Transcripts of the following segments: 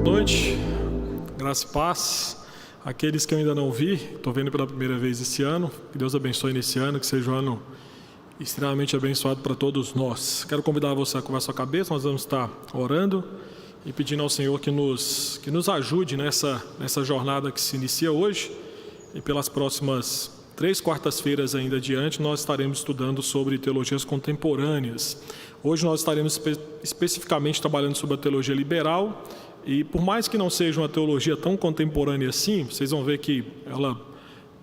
noite, graça e paz. Aqueles que eu ainda não vi, estou vendo pela primeira vez esse ano, que Deus abençoe nesse ano, que seja um ano extremamente abençoado para todos nós. Quero convidar você a curvar sua cabeça, nós vamos estar orando e pedindo ao Senhor que nos ajude nessa jornada que se inicia hoje, e pelas próximas 3 quartas-feiras ainda adiante, nós estaremos estudando sobre teologias contemporâneas. Hoje nós estaremos especificamente trabalhando sobre a teologia liberal, e por mais que não seja uma teologia tão contemporânea assim, vocês vão ver que ela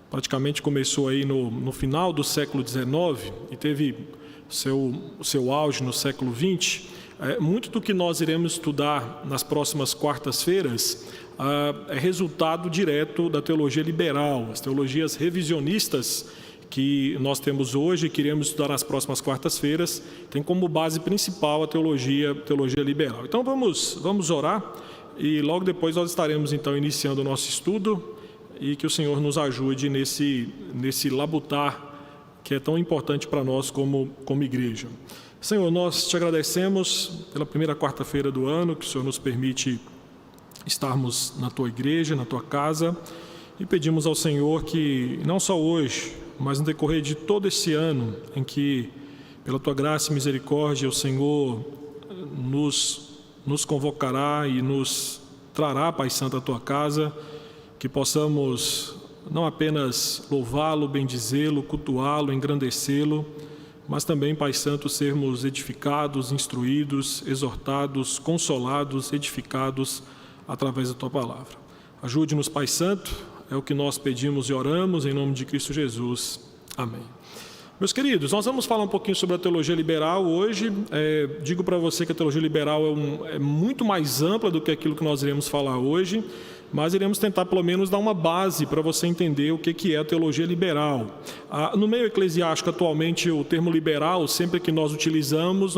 praticamente começou aí no final do século XIX e teve o seu auge no século XX. Muito do que nós iremos estudar nas próximas quartas-feiras é resultado direto da teologia liberal, as teologias revisionistas que nós temos hoje e que iremos estudar nas próximas quartas-feiras, tem como base principal a teologia liberal. Então vamos orar e logo depois nós estaremos então iniciando o nosso estudo, e que o Senhor nos ajude nesse labutar que é tão importante para nós como igreja. Senhor, nós te agradecemos pela primeira quarta-feira do ano, que o Senhor nos permite estarmos na tua igreja, na tua casa, e pedimos ao Senhor que não só hoje, mas no decorrer de todo esse ano, em que pela tua graça e misericórdia o Senhor nos convocará e nos trará, Pai Santo, à tua casa, que possamos não apenas louvá-lo, bendizê-lo, cultuá-lo, engrandecê-lo, mas também, Pai Santo, sermos edificados, instruídos, exortados, consolados, edificados através da tua palavra. Ajude-nos, Pai Santo, é o que nós pedimos e oramos em nome de Cristo Jesus. Amém. Meus queridos, nós vamos falar um pouquinho sobre a teologia liberal hoje. Digo para você que a teologia liberal é muito mais ampla do que aquilo que nós iremos falar hoje, mas iremos tentar pelo menos dar uma base para você entender o que é a teologia liberal. No meio eclesiástico, atualmente, o termo liberal, sempre que nós utilizamos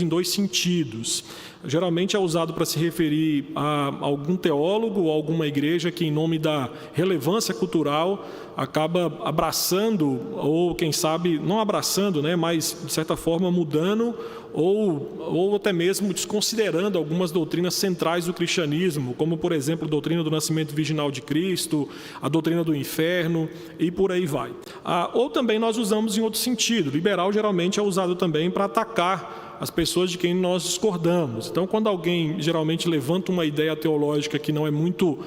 em 2 sentidos. Geralmente é usado para se referir a algum teólogo ou alguma igreja que, em nome da relevância cultural, acaba abraçando, ou quem sabe, não abraçando, mas de certa forma mudando, ou até mesmo desconsiderando algumas doutrinas centrais do cristianismo, como, por exemplo, a doutrina do nascimento virginal de Cristo, a doutrina do inferno, e por aí vai. Ou também nós usamos em outro sentido. Liberal geralmente é usado também para atacar as pessoas de quem nós discordamos. Então, quando alguém geralmente levanta uma ideia teológica que não é muito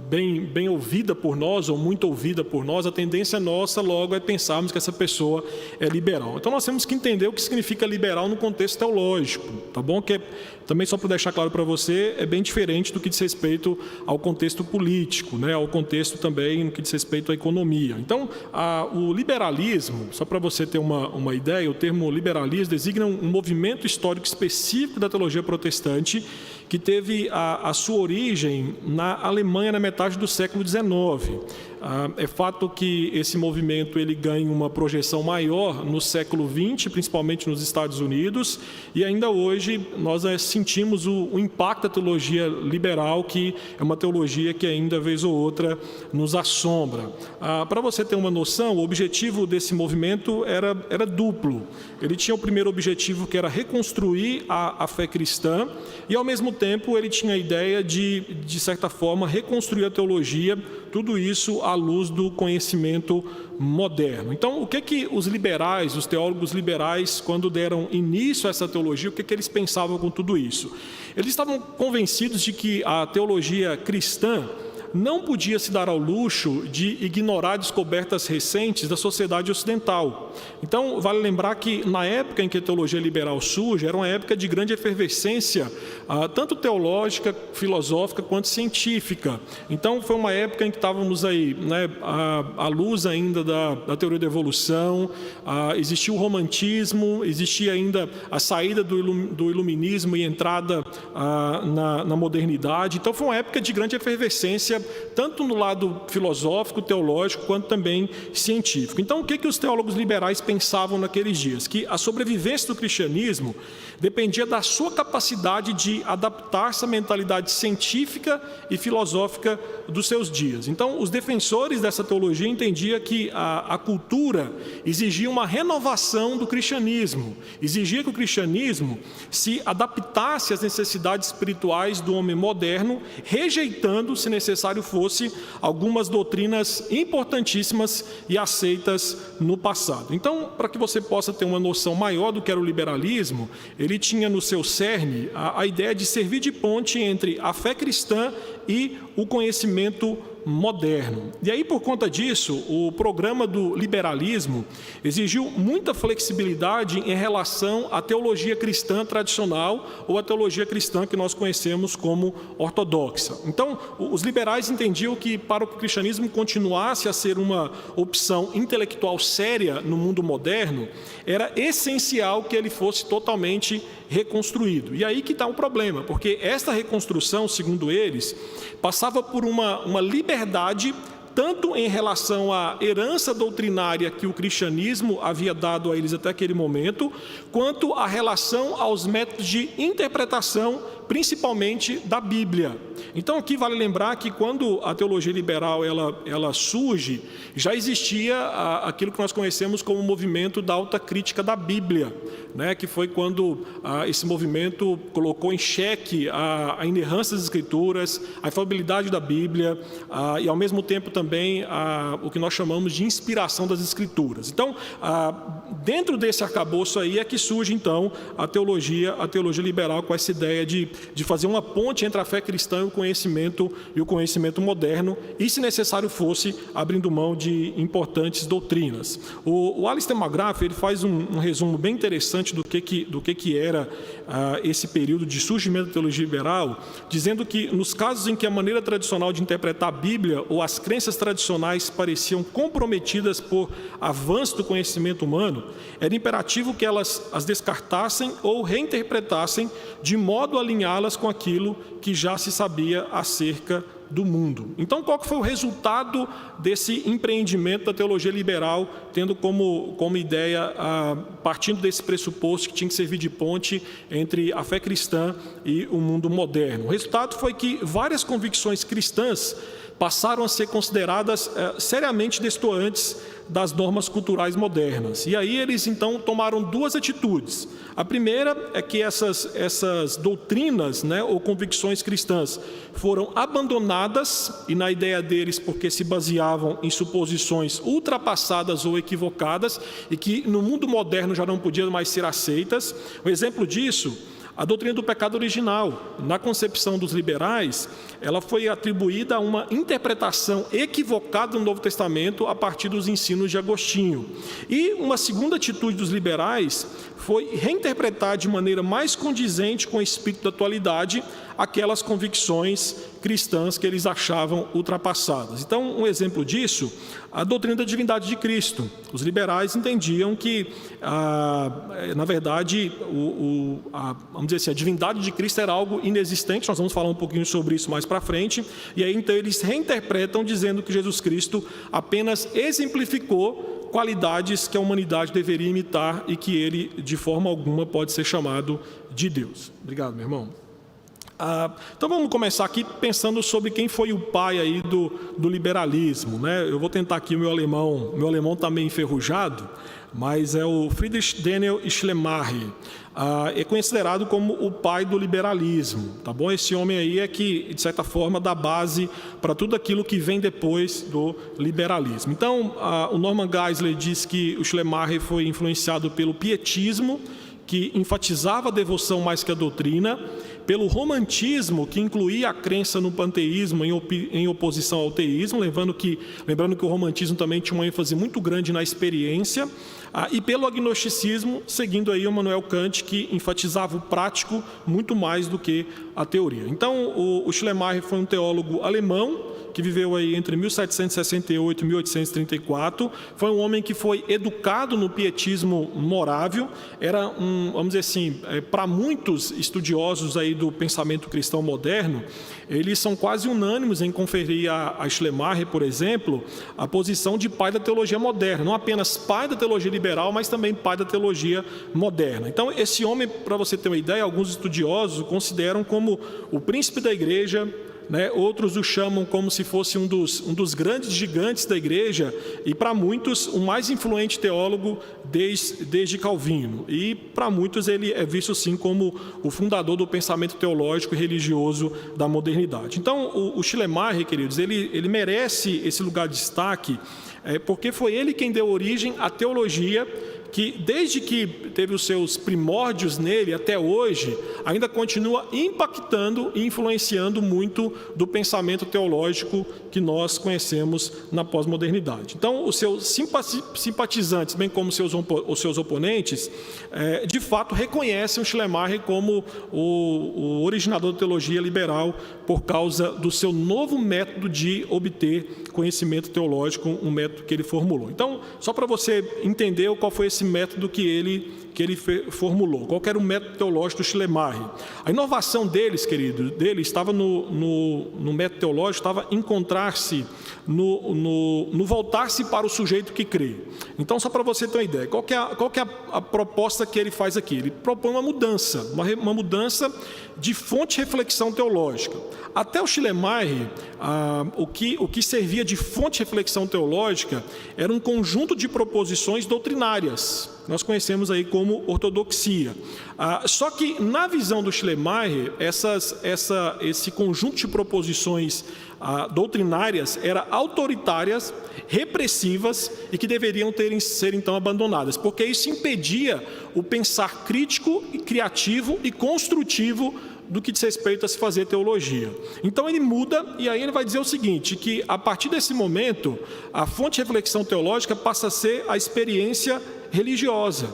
bem ouvida por nós, ou muito ouvida por nós, a tendência nossa logo é pensarmos que essa pessoa é liberal. Então nós temos que entender o que significa liberal no contexto teológico, tá bom? Que também, só para deixar claro para você, é bem diferente do que diz respeito ao contexto político, ao contexto também no que diz respeito à economia. Então, o liberalismo, só para você ter uma ideia, o termo liberalismo designa um movimento histórico específico da teologia protestante que teve a sua origem na Alemanha na metade do século XIX. É fato que esse movimento ele ganha uma projeção maior no século XX, principalmente nos Estados Unidos, e ainda hoje nós sentimos o impacto da teologia liberal, que é uma teologia que ainda, vez ou outra, nos assombra. Para você ter uma noção, o objetivo desse movimento era duplo. Ele tinha o primeiro objetivo, que era reconstruir a fé cristã, e ao mesmo tempo ele tinha a ideia de certa forma, reconstruir a teologia, tudo isso à luz do conhecimento moderno. Então, o que os liberais, os teólogos liberais, quando deram início a essa teologia, o que eles pensavam com tudo isso? Eles estavam convencidos de que a teologia cristã não podia se dar ao luxo de ignorar descobertas recentes da sociedade ocidental. Então, vale lembrar que na época em que a teologia liberal surge, era uma época de grande efervescência, tanto teológica, filosófica, quanto científica. Então, foi uma época em que estávamos aí, à luz ainda da teoria da evolução, existia o romantismo, existia ainda a saída do iluminismo e entrada na modernidade. Então, foi uma época de grande efervescência coerência, tanto no lado filosófico, teológico, quanto também científico. Então, o que os teólogos liberais pensavam naqueles dias? Que a sobrevivência do cristianismo dependia da sua capacidade de adaptar-se à mentalidade científica e filosófica dos seus dias. Então, os defensores dessa teologia entendiam que a cultura exigia uma renovação do cristianismo, exigia que o cristianismo se adaptasse às necessidades espirituais do homem moderno, rejeitando, se necessário fosse, algumas doutrinas importantíssimas e aceitas no passado. Então, para que você possa ter uma noção maior do que era o liberalismo, ele tinha no seu cerne a ideia de servir de ponte entre a fé cristã e o conhecimento moderno. E aí, por conta disso, o programa do liberalismo exigiu muita flexibilidade em relação à teologia cristã tradicional ou à teologia cristã que nós conhecemos como ortodoxa. Então, os liberais entendiam que para que o cristianismo continuasse a ser uma opção intelectual séria no mundo moderno, era essencial que ele fosse totalmente reconstruído. E aí que está o problema, porque esta reconstrução, segundo eles, passava por uma liberdade tanto em relação à herança doutrinária que o cristianismo havia dado a eles até aquele momento, quanto à relação aos métodos de interpretação, principalmente da Bíblia. Então aqui vale lembrar que quando a teologia liberal ela surge, já existia aquilo que nós conhecemos como o movimento da alta crítica da Bíblia, né? Que foi quando esse movimento colocou em xeque a inerrância das Escrituras, a infalibilidade da Bíblia e ao mesmo tempo também o que nós chamamos de inspiração das Escrituras. Então, dentro desse arcabouço aí é que surge então a teologia liberal com essa ideia de fazer uma ponte entre a fé cristã e o conhecimento moderno, e se necessário fosse, abrindo mão de importantes doutrinas. O Alistair McGrath ele faz um resumo bem interessante do que era esse período de surgimento da teologia liberal, dizendo que nos casos em que a maneira tradicional de interpretar a Bíblia ou as crenças tradicionais pareciam comprometidas por avanço do conhecimento humano, era imperativo que elas as descartassem ou reinterpretassem de modo a alinhá-las com aquilo que já se sabia acerca do mundo. Então, qual que foi o resultado desse empreendimento da teologia liberal, tendo como ideia, partindo desse pressuposto que tinha que servir de ponte entre a fé cristã e o mundo moderno? O resultado foi que várias convicções cristãs passaram a ser consideradas seriamente destoantes das normas culturais modernas. E aí eles então tomaram duas atitudes. A primeira é que essas doutrinas, né, ou convicções cristãs foram abandonadas, e na ideia deles porque se baseavam em suposições ultrapassadas ou equivocadas e que no mundo moderno já não podiam mais ser aceitas. Um exemplo disso, a doutrina do pecado original, na concepção dos liberais, ela foi atribuída a uma interpretação equivocada do Novo Testamento a partir dos ensinos de Agostinho. E uma segunda atitude dos liberais foi reinterpretar de maneira mais condizente com o espírito da atualidade aquelas convicções cristãs que eles achavam ultrapassadas. Então, um exemplo disso, a doutrina da divindade de Cristo. Os liberais entendiam que, na verdade, vamos dizer assim, a divindade de Cristo era algo inexistente. Nós vamos falar um pouquinho sobre isso mais para frente. E aí, então, eles reinterpretam dizendo que Jesus Cristo apenas exemplificou qualidades que a humanidade deveria imitar e que ele, de forma alguma, pode ser chamado de Deus. Obrigado, meu irmão. Então vamos começar aqui pensando sobre quem foi o pai aí do liberalismo, né? Eu vou tentar aqui, meu alemão está meio enferrujado, mas é o Friedrich Daniel Schleiermacher. É considerado como o pai do liberalismo, tá bom? Esse homem aí é que, de certa forma, dá base para tudo aquilo que vem depois do liberalismo. Então, o Norman Geisler diz que o Schleiermacher foi influenciado pelo pietismo, que enfatizava a devoção mais que a doutrina, pelo romantismo, que incluía a crença no panteísmo em oposição ao teísmo, lembrando que o romantismo também tinha uma ênfase muito grande na experiência, e pelo agnosticismo, seguindo aí o Immanuel Kant, que enfatizava o prático muito mais do que a teoria. Então, o Schleiermacher foi um teólogo alemão, que viveu aí entre 1768 e 1834, foi um homem que foi educado no pietismo morável, era vamos dizer assim, para muitos estudiosos aí do pensamento cristão moderno, eles são quase unânimes em conferir a Schleiermacher, por exemplo, a posição de pai da teologia moderna. Não apenas pai da teologia liberal, mas também pai da teologia moderna. Então, esse homem, para você ter uma ideia, alguns estudiosos o consideram como o príncipe da igreja, né? Outros o chamam como se fosse um dos grandes gigantes da igreja e, para muitos, o mais influente teólogo desde Calvino. E, para muitos, ele é visto, sim, como o fundador do pensamento teológico e religioso da modernidade. Então, o Schleiermacher, queridos, ele merece esse lugar de destaque, porque foi ele quem deu origem à teologia, que desde que teve os seus primórdios nele até hoje, ainda continua impactando e influenciando muito do pensamento teológico que nós conhecemos na pós-modernidade. Então, os seus simpatizantes, bem como os seus oponentes, de fato reconhecem o Schleiermacher como o originador da teologia liberal por causa do seu novo método de obter conhecimento teológico, um método que ele formulou. Então, só para você entender qual foi esse método que ele formulou, qual era o método teológico do Schleiermacher. A inovação dele estava no método teológico, estava em encontrar-se no voltar-se para o sujeito que crê. Então, só para você ter uma ideia, qual que é a proposta que ele faz aqui? Ele propõe uma mudança de fonte de reflexão teológica. Até o Schleiermacher, o que servia de fonte de reflexão teológica era um conjunto de proposições doutrinárias. Nós conhecemos aí como ortodoxia. Só que, na visão do Schleiermacher, esse conjunto de proposições doutrinárias eram autoritárias, repressivas e que deveriam ser então abandonadas, porque isso impedia o pensar crítico, criativo e construtivo do que diz respeito a se fazer teologia. Então ele muda e aí ele vai dizer o seguinte, que a partir desse momento a fonte de reflexão teológica passa a ser a experiência religiosa.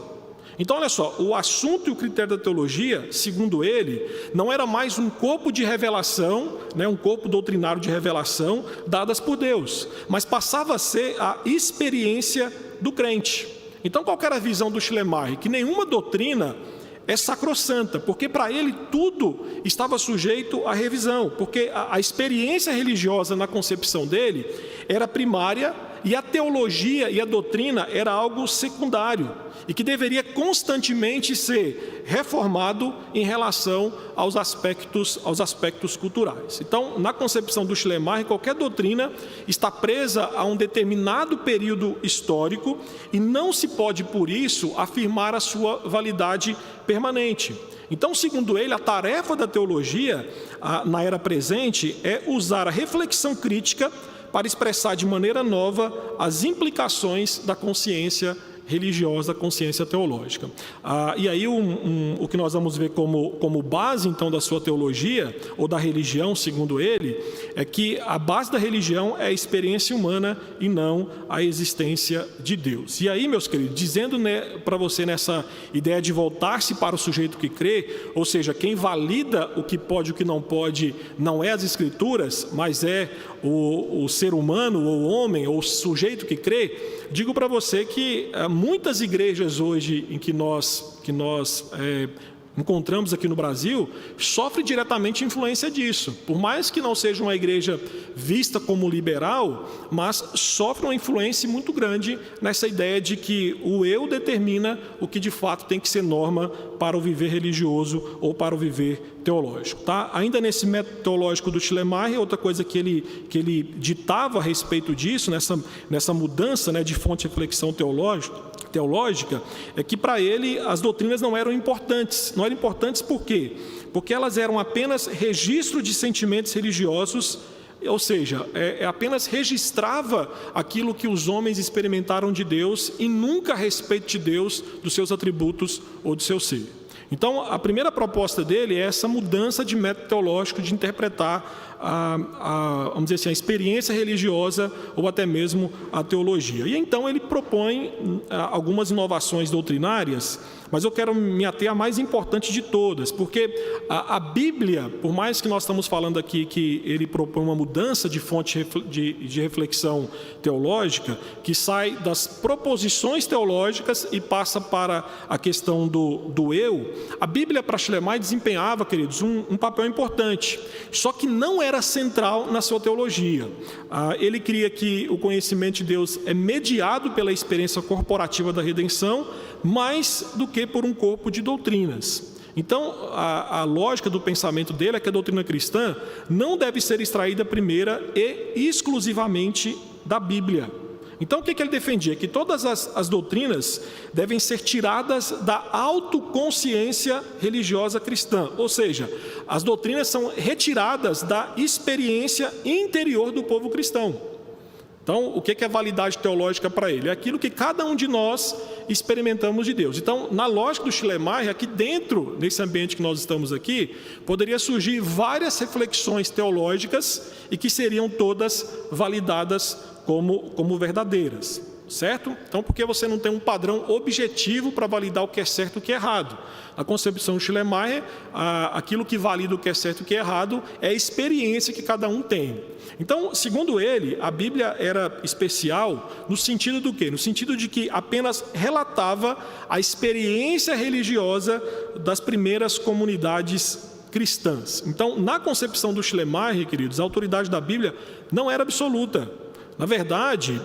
Então, olha só, o assunto e o critério da teologia, segundo ele, não era mais um corpo de revelação, um corpo doutrinário de revelação dadas por Deus, mas passava a ser a experiência do crente. Então, qual era a visão do Schleiermacher? Que nenhuma doutrina é sacrossanta, porque para ele tudo estava sujeito à revisão, porque a experiência religiosa na concepção dele era primária e a teologia e a doutrina era algo secundário e que deveria constantemente ser reformado em relação aos aspectos culturais. Então, na concepção do Schleiermacher, qualquer doutrina está presa a um determinado período histórico e não se pode, por isso, afirmar a sua validade permanente. Então, segundo ele, a tarefa da teologia na era presente é usar a reflexão crítica para expressar de maneira nova as implicações da consciência religiosa, da consciência teológica. E aí o que nós vamos ver como base então da sua teologia, ou da religião, segundo ele, é que a base da religião é a experiência humana e não a existência de Deus. E aí, meus queridos, dizendo para você nessa ideia de voltar-se para o sujeito que crê, ou seja, quem valida o que pode e o que não pode, não é as Escrituras, mas é o ser humano, ou o homem, ou o sujeito que crê, digo para você que muitas igrejas hoje em que nós encontramos aqui no Brasil sofrem diretamente influência disso. Por mais que não seja uma igreja vista como liberal, mas sofre uma influência muito grande nessa ideia de que o eu determina o que de fato tem que ser norma para o viver religioso ou para o viver teológico. Tá? Ainda nesse método teológico do Schleiermacher, outra coisa que ele ditava a respeito disso, nessa mudança de fonte de reflexão teológica, é que para ele as doutrinas não eram importantes. Não eram importantes por quê? Porque elas eram apenas registro de sentimentos religiosos, ou seja, apenas registrava aquilo que os homens experimentaram de Deus e nunca a respeito de Deus, dos seus atributos ou do seu ser. Então, a primeira proposta dele é essa mudança de método teológico de interpretar vamos dizer assim, a experiência religiosa ou até mesmo a teologia. E então ele propõe algumas inovações doutrinárias, mas eu quero me ater à mais importante de todas, porque a Bíblia, por mais que nós estamos falando aqui que ele propõe uma mudança de fonte de reflexão teológica, que sai das proposições teológicas e passa para a questão do eu, a Bíblia para Schleiermacher desempenhava, queridos, um papel importante, só que não era central na sua teologia. Ele cria que o conhecimento de Deus é mediado pela experiência corporativa da redenção, mais do que por um corpo de doutrinas. Então, a lógica do pensamento dele é que a doutrina cristã não deve ser extraída primeira e exclusivamente da Bíblia. Então, o que ele defendia? Que todas as doutrinas devem ser tiradas da autoconsciência religiosa cristã, ou seja, as doutrinas são retiradas da experiência interior do povo cristão. Então, o que é validade teológica para ele? É aquilo que cada um de nós experimentamos de Deus. Então, na lógica do Schleiermacher, aqui dentro desse ambiente que nós estamos aqui, poderia surgir várias reflexões teológicas e que seriam todas validadas como verdadeiras, certo? Então, porque você não tem um padrão objetivo para validar o que é certo e o que é errado. A concepção de Schleiermacher, aquilo que valida o que é certo e o que é errado é a experiência que cada um tem. Então, segundo ele, a Bíblia era especial no sentido do quê? No sentido de que apenas relatava a experiência religiosa das primeiras comunidades cristãs. Então, na concepção do Schleiermacher, queridos, a autoridade da Bíblia não era absoluta. Na verdade,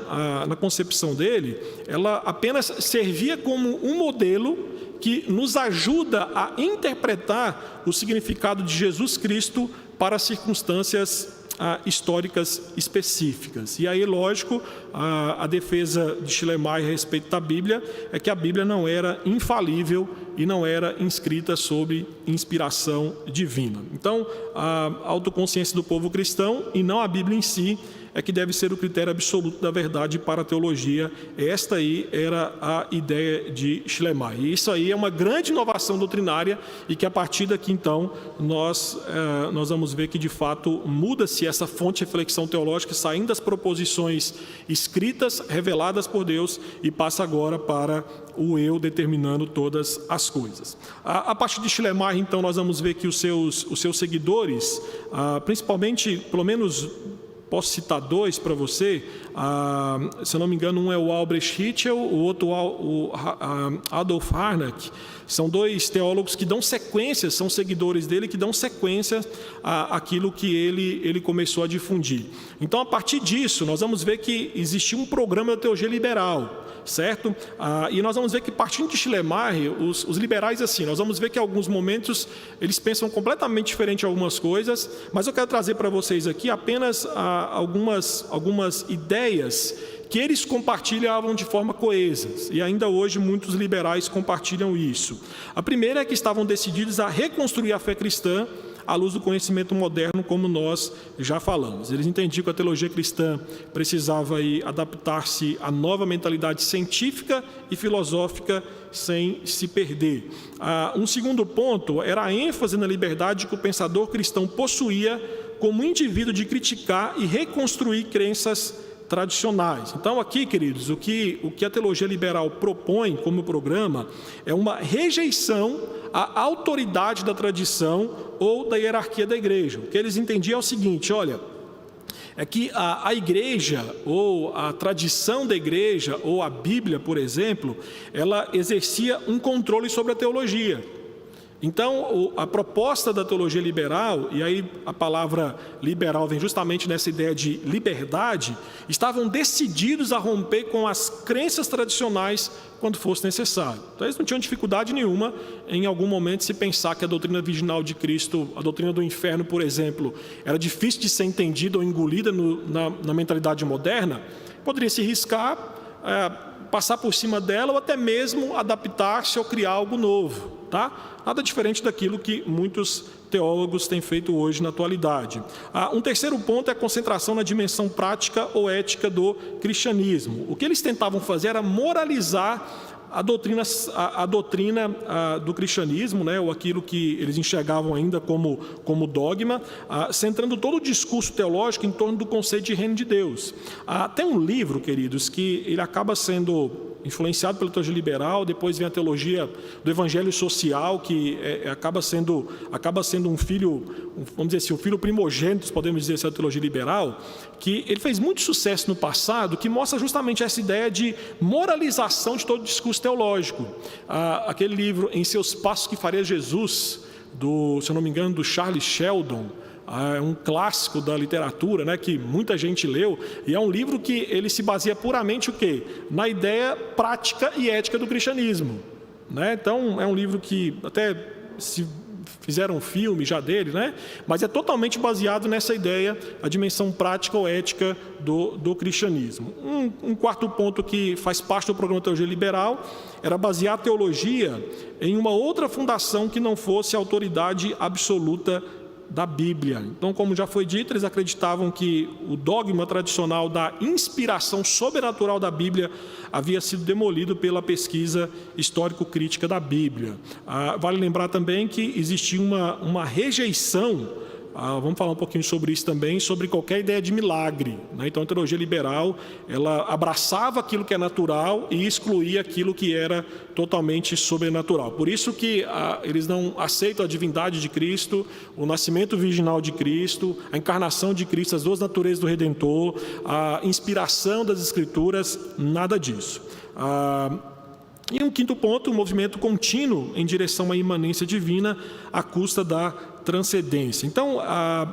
na concepção dele, ela apenas servia como um modelo que nos ajuda a interpretar o significado de Jesus Cristo para circunstâncias históricas específicas. E aí, lógico, a defesa de Schleiermacher a respeito da Bíblia é que a Bíblia não era infalível e não era inscrita sob inspiração divina. Então, a autoconsciência do povo cristão e não a Bíblia em si é que deve ser o critério absoluto da verdade para a teologia. Esta aí era a ideia de Schleiermacher. E isso aí é uma grande inovação doutrinária e que a partir daqui, então, nós vamos ver que, de fato, muda-se essa fonte de reflexão teológica, saindo das proposições escritas, reveladas por Deus, e passa agora para o eu determinando todas as coisas. A partir de Schleiermacher, então, nós vamos ver que os seus seguidores, principalmente, pelo menos, posso citar dois para você, se eu não me engano, um é o Albrecht Ritschl, o outro o Adolf Harnack. São dois teólogos que dão sequência, são seguidores dele, que dão sequência àquilo que ele começou a difundir. Então, a partir disso, nós vamos ver que existia um programa da teologia liberal, certo? E nós vamos ver que, partindo de Schleiermacher, os liberais, assim, nós vamos ver que em alguns momentos eles pensam completamente diferente em algumas coisas, mas eu quero trazer para vocês aqui apenas algumas ideias que eles compartilhavam de forma coesa, e ainda hoje muitos liberais compartilham isso. A primeira é que estavam decididos a reconstruir a fé cristã à luz do conhecimento moderno, como nós já falamos. Eles entendiam que a teologia cristã precisava adaptar-se à nova mentalidade científica e filosófica sem se perder. Um segundo ponto era a ênfase na liberdade que o pensador cristão possuía como indivíduo de criticar e reconstruir crenças tradicionais. Então, aqui, queridos, o que a teologia liberal propõe como programa é uma rejeição à autoridade da tradição ou da hierarquia da igreja. O que eles entendiam é o seguinte: olha, é que a igreja, ou a tradição da igreja, ou a Bíblia, por exemplo, ela exercia um controle sobre a teologia. Então, a proposta da teologia liberal, e aí a palavra liberal vem justamente nessa ideia de liberdade, estavam decididos a romper com as crenças tradicionais quando fosse necessário. Então, eles não tinham dificuldade nenhuma em algum momento se pensar que a doutrina virginal de Cristo, a doutrina do inferno, por exemplo, era difícil de ser entendida ou engolida na mentalidade moderna. Poderia se riscar, passar por cima dela ou até mesmo adaptar-se ou criar algo novo, tá? Nada diferente daquilo que muitos teólogos têm feito hoje na atualidade. Um terceiro ponto é a concentração na dimensão prática ou ética do cristianismo. O que eles tentavam fazer era moralizar a doutrina do cristianismo, né, ou aquilo que eles enxergavam ainda como dogma, centrando todo o discurso teológico em torno do conceito de reino de Deus. Tem um livro, queridos, que ele acaba sendo influenciado pela teologia liberal, depois vem a teologia do evangelho social, que acaba sendo um filho, vamos dizer assim, um filho primogênito, podemos dizer assim, da teologia liberal, que ele fez muito sucesso no passado, que mostra justamente essa ideia de moralização de todo o discurso teológico. Aquele livro, Em Seus Passos que Faria Jesus, se eu não me engano, do Charles Sheldon, é um clássico da literatura, né, que muita gente leu, e é um livro que ele se baseia puramente o quê? Na ideia prática e ética do cristianismo, né? Então é um livro que até se fizeram um filme já dele, né? Mas é totalmente baseado nessa ideia, a dimensão prática ou ética do cristianismo. Um quarto ponto que faz parte do programa de teologia liberal era basear a teologia em uma outra fundação que não fosse a autoridade absoluta da Bíblia. Então, como já foi dito, eles acreditavam que o dogma tradicional da inspiração sobrenatural da Bíblia havia sido demolido pela pesquisa histórico-crítica da Bíblia. Vale lembrar também que existia uma rejeição, vamos falar um pouquinho sobre isso também, sobre qualquer ideia de milagre, né? Então a teologia liberal, ela abraçava aquilo que é natural e excluía aquilo que era totalmente sobrenatural. Por isso que eles não aceitam a divindade de Cristo, o nascimento virginal de Cristo, a encarnação de Cristo, as duas naturezas do Redentor, a inspiração das Escrituras, nada disso. E um quinto ponto, um movimento contínuo em direção à imanência divina à custa da transcendência. Então,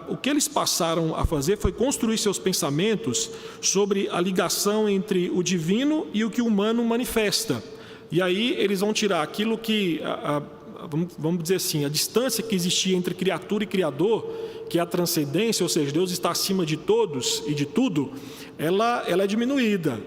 o que eles passaram a fazer foi construir seus pensamentos sobre a ligação entre o divino e o que o humano manifesta. E aí eles vão tirar aquilo que, vamos dizer assim, a distância que existia entre criatura e criador, que é a transcendência, ou seja, Deus está acima de todos e de tudo, ela é diminuída.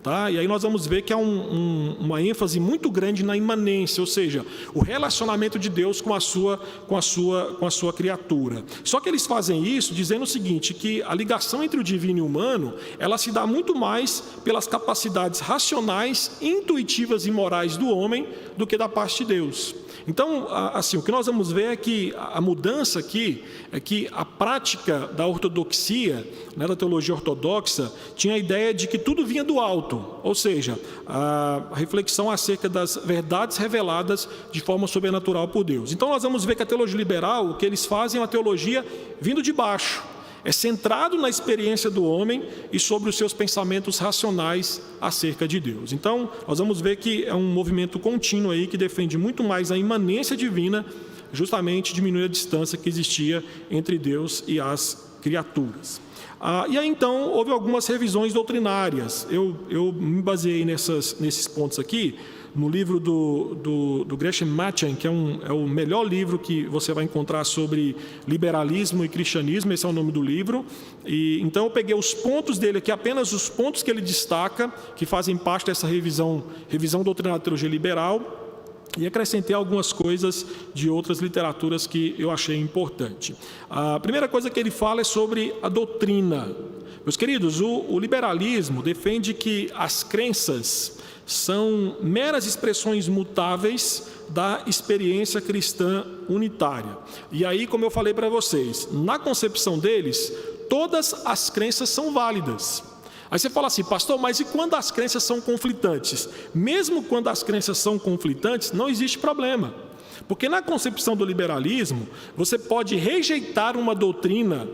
Tá? E aí nós vamos ver que há uma ênfase muito grande na imanência, ou seja, o relacionamento de Deus com a sua criatura. Só que eles fazem isso dizendo o seguinte, que a ligação entre o divino e o humano, ela se dá muito mais pelas capacidades racionais, intuitivas e morais do homem do que da parte de Deus. Então, assim, o que nós vamos ver é que a mudança aqui é que a prática da ortodoxia, né, da teologia ortodoxa, tinha a ideia de que tudo vinha do alto, ou seja, a reflexão acerca das verdades reveladas de forma sobrenatural por Deus. Então, nós vamos ver que a teologia liberal, o que eles fazem é uma teologia vindo de baixo. É centrado na experiência do homem e sobre os seus pensamentos racionais acerca de Deus. Então, nós vamos ver que é um movimento contínuo aí que defende muito mais a imanência divina, justamente diminuir a distância que existia entre Deus e as criaturas. E aí, então, houve algumas revisões doutrinárias. Eu me baseei nesses pontos aqui, no livro do Gresham Machen, que é o melhor livro que você vai encontrar sobre liberalismo e cristianismo, esse é o nome do livro. E então eu peguei os pontos dele aqui, apenas os pontos que ele destaca, que fazem parte dessa revisão doutrinária da teologia liberal, e acrescentei algumas coisas de outras literaturas que eu achei importante. A primeira coisa que ele fala é sobre a doutrina. Meus queridos, o liberalismo defende que as crenças são meras expressões mutáveis da experiência cristã unitária. E aí, como eu falei para vocês, na concepção deles, todas as crenças são válidas. Aí você fala assim, pastor, mas e quando as crenças são conflitantes? Mesmo quando as crenças são conflitantes, não existe problema. Porque na concepção do liberalismo, você pode rejeitar uma doutrina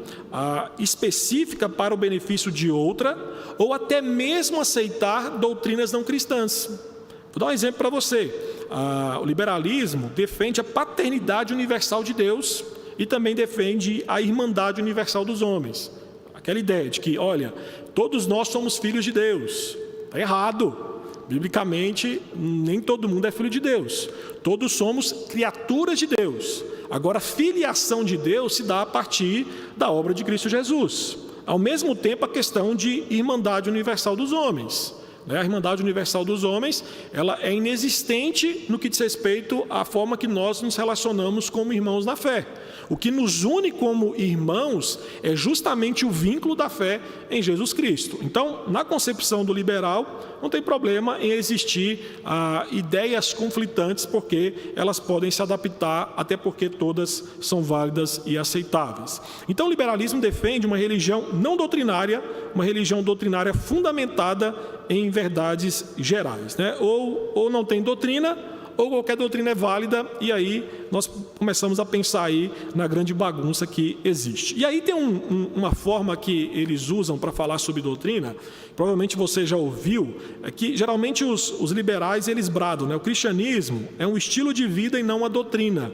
específica para o benefício de outra, ou até mesmo aceitar doutrinas não cristãs. Vou dar um exemplo para você. O liberalismo defende a paternidade universal de Deus e também defende a irmandade universal dos homens. Aquela ideia de que, olha, todos nós somos filhos de Deus. Está errado. Biblicamente, nem todo mundo é filho de Deus. Todos somos criaturas de Deus. Agora, a filiação de Deus se dá a partir da obra de Cristo Jesus. Ao mesmo tempo, a questão de irmandade universal dos homens. A irmandade universal dos homens, ela é inexistente no que diz respeito à forma que nós nos relacionamos como irmãos na fé. O que nos une como irmãos é justamente o vínculo da fé em Jesus Cristo. Então, na concepção do liberal, não tem problema em existir ideias conflitantes, porque elas podem se adaptar, até porque todas são válidas e aceitáveis. Então, o liberalismo defende uma religião não doutrinária, uma religião doutrinária fundamentada em verdades gerais, né? Ou não tem doutrina, ou qualquer doutrina é válida, e aí nós começamos a pensar aí na grande bagunça que existe. E aí tem uma forma que eles usam para falar sobre doutrina, provavelmente você já ouviu, é que geralmente os liberais eles bradam, né? O cristianismo é um estilo de vida e não uma doutrina.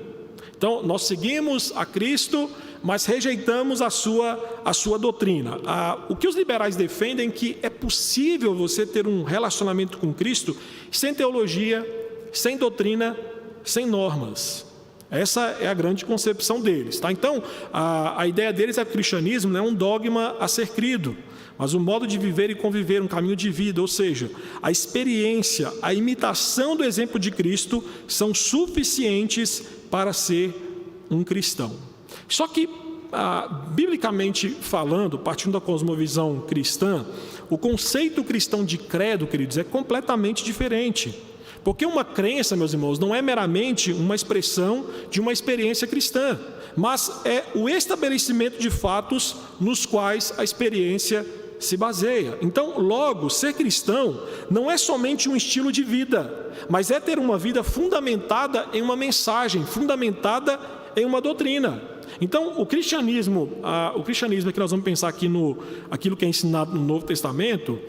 Então, nós seguimos a Cristo, mas rejeitamos a sua doutrina. O que os liberais defendem é que é possível você ter um relacionamento com Cristo sem teologia, sem doutrina, sem normas. Essa é a grande concepção deles, tá? Então, a ideia deles é que o cristianismo não é um dogma a ser crido, mas um modo de viver e conviver, um caminho de vida, ou seja, a experiência, a imitação do exemplo de Cristo são suficientes para ser um cristão. Só que, biblicamente falando, partindo da cosmovisão cristã, o conceito cristão de credo, queridos, é completamente diferente. Porque uma crença, meus irmãos, não é meramente uma expressão de uma experiência cristã, mas é o estabelecimento de fatos nos quais a experiência se baseia. Então, logo, ser cristão não é somente um estilo de vida, mas é ter uma vida fundamentada em uma mensagem, fundamentada em uma doutrina. Então, o cristianismo que nós vamos pensar aqui aquilo que é ensinado no Novo Testamento.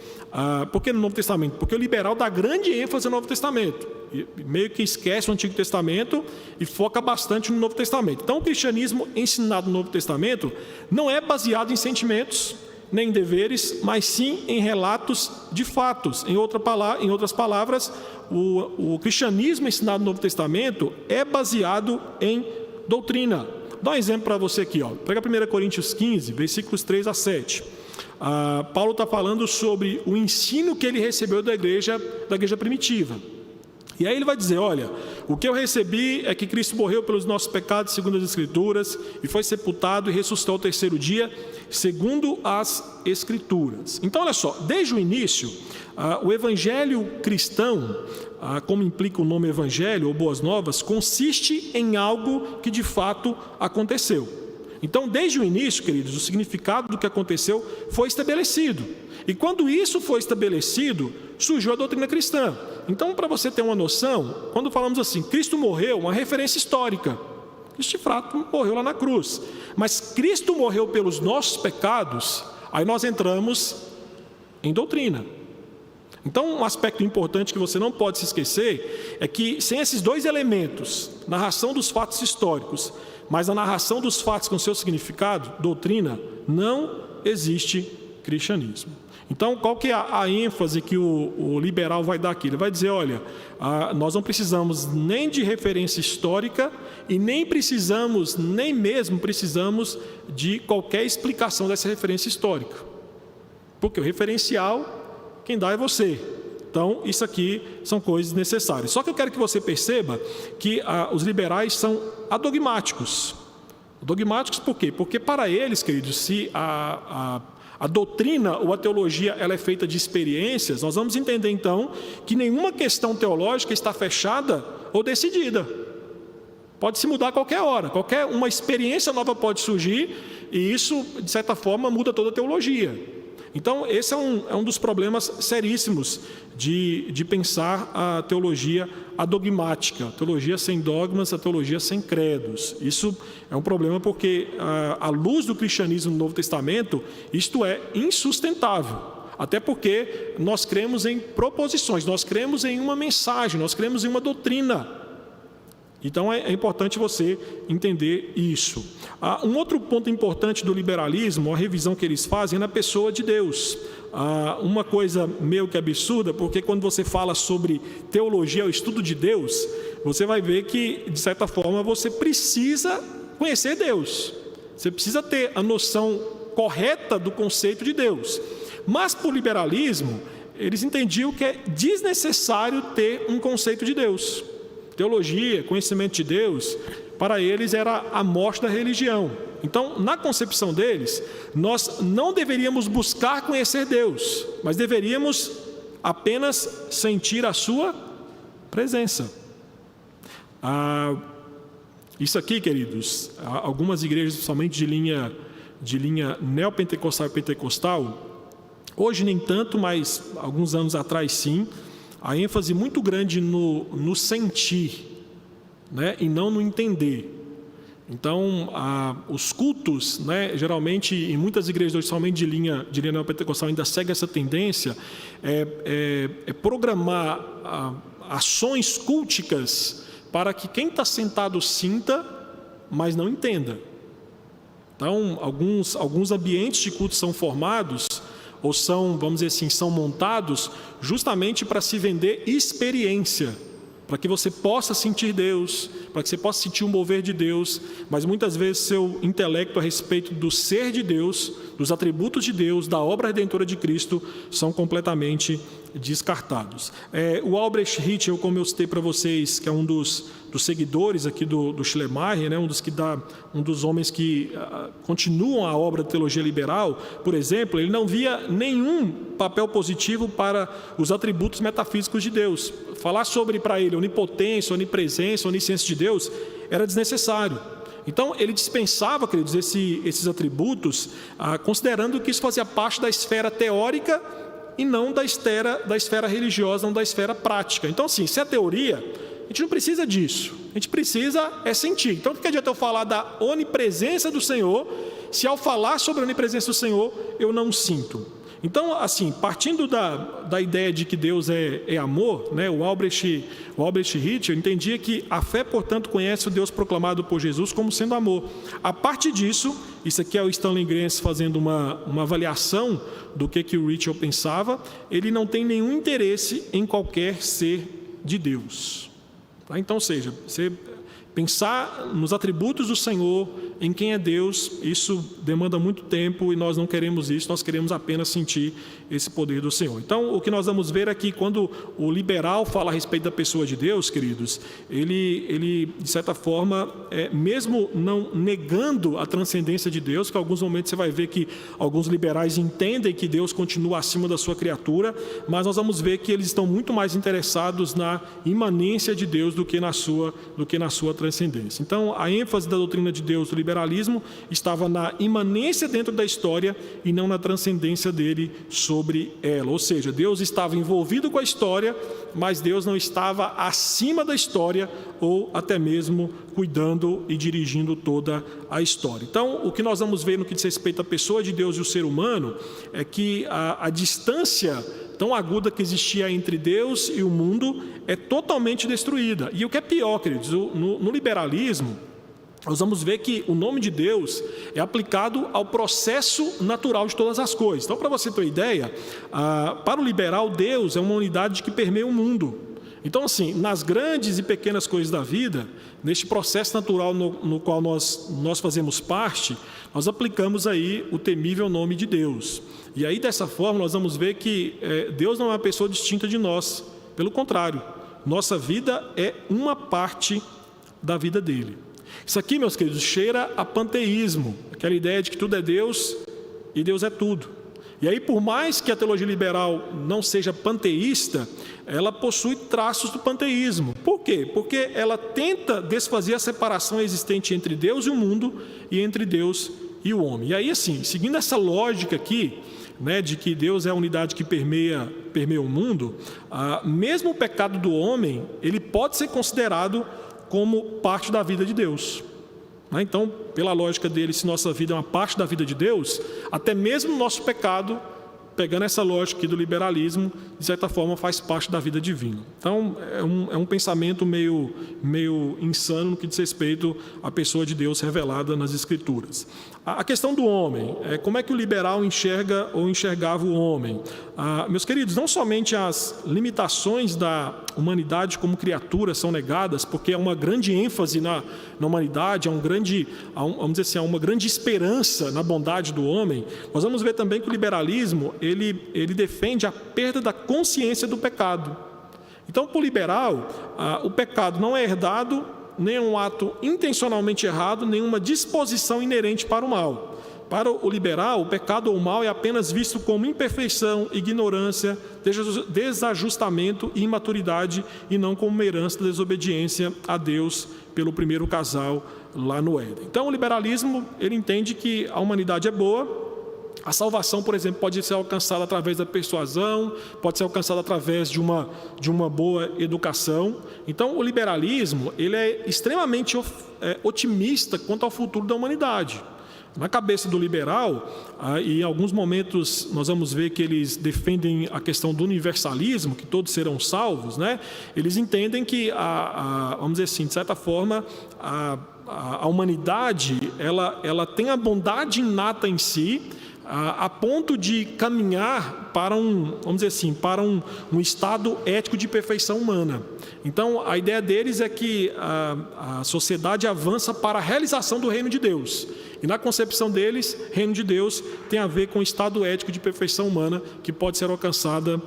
Por que no Novo Testamento? Porque o liberal dá grande ênfase no Novo Testamento, e meio que esquece o Antigo Testamento e foca bastante no Novo Testamento. Então, o cristianismo ensinado no Novo Testamento não é baseado em sentimentos, nem em deveres, mas sim em relatos de fatos. Em outras palavras, o cristianismo ensinado no Novo Testamento é baseado em doutrina. Dá um exemplo para você aqui, ó. Pega 1 Coríntios 15, versículos 3 a 7. Paulo está falando sobre o ensino que ele recebeu da igreja primitiva. E aí ele vai dizer, olha, o que eu recebi é que Cristo morreu pelos nossos pecados, segundo as Escrituras, e foi sepultado e ressuscitou ao terceiro dia, segundo as Escrituras. Então, olha só, desde o início, o evangelho cristão, como implica o nome evangelho ou boas novas, consiste em algo que de fato aconteceu. Então, desde o início, queridos, o significado do que aconteceu foi estabelecido. E quando isso foi estabelecido, surgiu a doutrina cristã. Então, para você ter uma noção, quando falamos assim, Cristo morreu, uma referência histórica. Cristo de fato morreu lá na cruz. Mas Cristo morreu pelos nossos pecados, aí nós entramos em doutrina. Então, um aspecto importante que você não pode se esquecer é que, sem esses dois elementos, narração dos fatos históricos, mas a narração dos fatos com seu significado, doutrina, não existe cristianismo. Então, qual que é a ênfase que o liberal vai dar aqui? Ele vai dizer, olha, nós não precisamos nem de referência histórica e nem mesmo precisamos de qualquer explicação dessa referência histórica. Porque o referencial, quem dá é você. Então, isso aqui são coisas necessárias. Só que eu quero que você perceba que os liberais são adogmáticos. Dogmáticos por quê? Porque para eles, queridos, se a doutrina ou a teologia ela é feita de experiências, nós vamos entender então que nenhuma questão teológica está fechada ou decidida. Pode se mudar a qualquer hora, uma experiência nova pode surgir e isso, de certa forma, muda toda a teologia. Então, esse é um dos problemas seríssimos de pensar a teologia adogmática, a teologia sem dogmas, a teologia sem credos. Isso é um problema porque, à luz do cristianismo no Novo Testamento, isto é insustentável. Até porque nós cremos em proposições, nós cremos em uma mensagem, nós cremos em uma doutrina. Então, é importante você entender isso. Um outro ponto importante do liberalismo, a revisão que eles fazem, é na pessoa de Deus. Uma coisa meio que absurda, porque quando você fala sobre teologia, o estudo de Deus, você vai ver que, de certa forma, você precisa conhecer Deus. Você precisa ter a noção correta do conceito de Deus. Mas, por liberalismo, eles entendiam que é desnecessário ter um conceito de Deus. Teologia, conhecimento de Deus, para eles era a morte da religião. Então, na concepção deles, nós não deveríamos buscar conhecer Deus, mas deveríamos apenas sentir a sua presença. Isso aqui, queridos, algumas igrejas, principalmente de linha neopentecostal e pentecostal, hoje nem tanto, mas alguns anos atrás sim, a ênfase muito grande no sentir, né, e não no entender. Então, os cultos, né, geralmente, em muitas igrejas, principalmente de linha neopentecostal, ainda segue essa tendência, programar ações culticas para que quem está sentado sinta, mas não entenda. Então, alguns ambientes de culto são formados, ou são, vamos dizer assim, são montados justamente para se vender experiência, para que você possa sentir Deus, para que você possa sentir o mover de Deus, mas muitas vezes seu intelecto a respeito do ser de Deus, dos atributos de Deus, da obra redentora de Cristo, são completamente descartados. O Albrecht Ritchell, como eu citei para vocês, que é um dos seguidores aqui do Schleiermacher, né, um dos homens que continuam a obra de teologia liberal, por exemplo, ele não via nenhum papel positivo para os atributos metafísicos de Deus. Falar sobre, para ele, onipotência, onipresença, onisciência de Deus, era desnecessário. Então, ele dispensava, queridos, esses atributos, considerando que isso fazia parte da esfera teórica e não da esfera religiosa, não da esfera prática. Então, assim, se é teoria, a gente não precisa disso. A gente precisa sentir. Então, o que adianta eu falar da onipresença do Senhor, se ao falar sobre a onipresença do Senhor, eu não sinto? Então, assim, partindo da ideia de que Deus é amor, né, o Albrecht Ritchell entendia que a fé, portanto, conhece o Deus proclamado por Jesus como sendo amor. A partir disso, isso aqui é o Stanley Grenz fazendo uma avaliação do que o Ritchell pensava, ele não tem nenhum interesse em qualquer ser de Deus. Tá? Então, ou seja, você pensar nos atributos do Senhor, em quem é Deus, isso demanda muito tempo e nós não queremos isso, nós queremos apenas sentir esse poder do Senhor. Então, o que nós vamos ver aqui, quando o liberal fala a respeito da pessoa de Deus, queridos, ele de certa forma, mesmo não negando a transcendência de Deus, que em alguns momentos você vai ver que alguns liberais entendem que Deus continua acima da sua criatura, mas nós vamos ver que eles estão muito mais interessados na imanência de Deus do que na sua transcendência. Então, a ênfase da doutrina de Deus do liberalismo estava na imanência dentro da história e não na transcendência dele sobre ela. Ou seja, Deus estava envolvido com a história, mas Deus não estava acima da história ou até mesmo cuidando e dirigindo toda a história. Então, o que nós vamos ver no que diz respeito à pessoa de Deus e o ser humano é que a distância tão aguda que existia entre Deus e o mundo é totalmente destruída. E o que é pior, queridos, no liberalismo, nós vamos ver que o nome de Deus é aplicado ao processo natural de todas as coisas. Então, para você ter uma ideia, para o liberal, Deus é uma unidade que permeia o mundo. Então, assim, nas grandes e pequenas coisas da vida, neste processo natural no qual nós fazemos parte, nós aplicamos aí o temível nome de Deus. E aí, dessa forma, nós vamos ver que Deus não é uma pessoa distinta de nós. Pelo contrário, nossa vida é uma parte da vida dele. Isso aqui, meus queridos, cheira a panteísmo, aquela ideia de que tudo é Deus e Deus é tudo. E aí, por mais que a teologia liberal não seja panteísta, ela possui traços do panteísmo. Por quê? Porque ela tenta desfazer a separação existente entre Deus e o mundo e entre Deus e o homem. E aí, assim, seguindo essa lógica aqui, né, de que Deus é a unidade que permeia o mundo, mesmo o pecado do homem, ele pode ser considerado como parte da vida de Deus. Então, pela lógica dele, se nossa vida é uma parte da vida de Deus, até mesmo o nosso pecado, pegando essa lógica aqui do liberalismo, de certa forma faz parte da vida divina. Então, é um pensamento meio insano no que diz respeito à pessoa de Deus revelada nas Escrituras. A questão do homem, como é que o liberal enxerga ou enxergava o homem? Meus queridos, não somente as limitações da humanidade como criatura são negadas, porque há uma grande ênfase na humanidade, vamos dizer assim, há uma grande esperança na bondade do homem. Nós vamos ver também que o liberalismo, ele defende a perda da consciência do pecado. Então, para o liberal, o pecado não é herdado nem é um ato intencionalmente errado, nem uma disposição inerente para o mal. Para o liberal, o pecado ou o mal é apenas visto como imperfeição, ignorância, desajustamento e imaturidade, e não como uma herança da desobediência a Deus pelo primeiro casal lá no Éden. Então, o liberalismo, ele entende que a humanidade é boa. A salvação, por exemplo, pode ser alcançada através da persuasão, pode ser alcançada através de uma boa educação. Então, o liberalismo, ele é extremamente otimista quanto ao futuro da humanidade. Na cabeça do liberal, e em alguns momentos nós vamos ver que eles defendem a questão do universalismo, que todos serão salvos, né? Eles entendem que, vamos dizer assim, de certa forma, a humanidade ela tem a bondade inata em si, a ponto de caminhar para vamos dizer assim, para um estado ético de perfeição humana. Então, a ideia deles é que a sociedade avança para a realização do reino de Deus. E na concepção deles, reino de Deus tem a ver com o estado ético de perfeição humana, que pode ser alcançada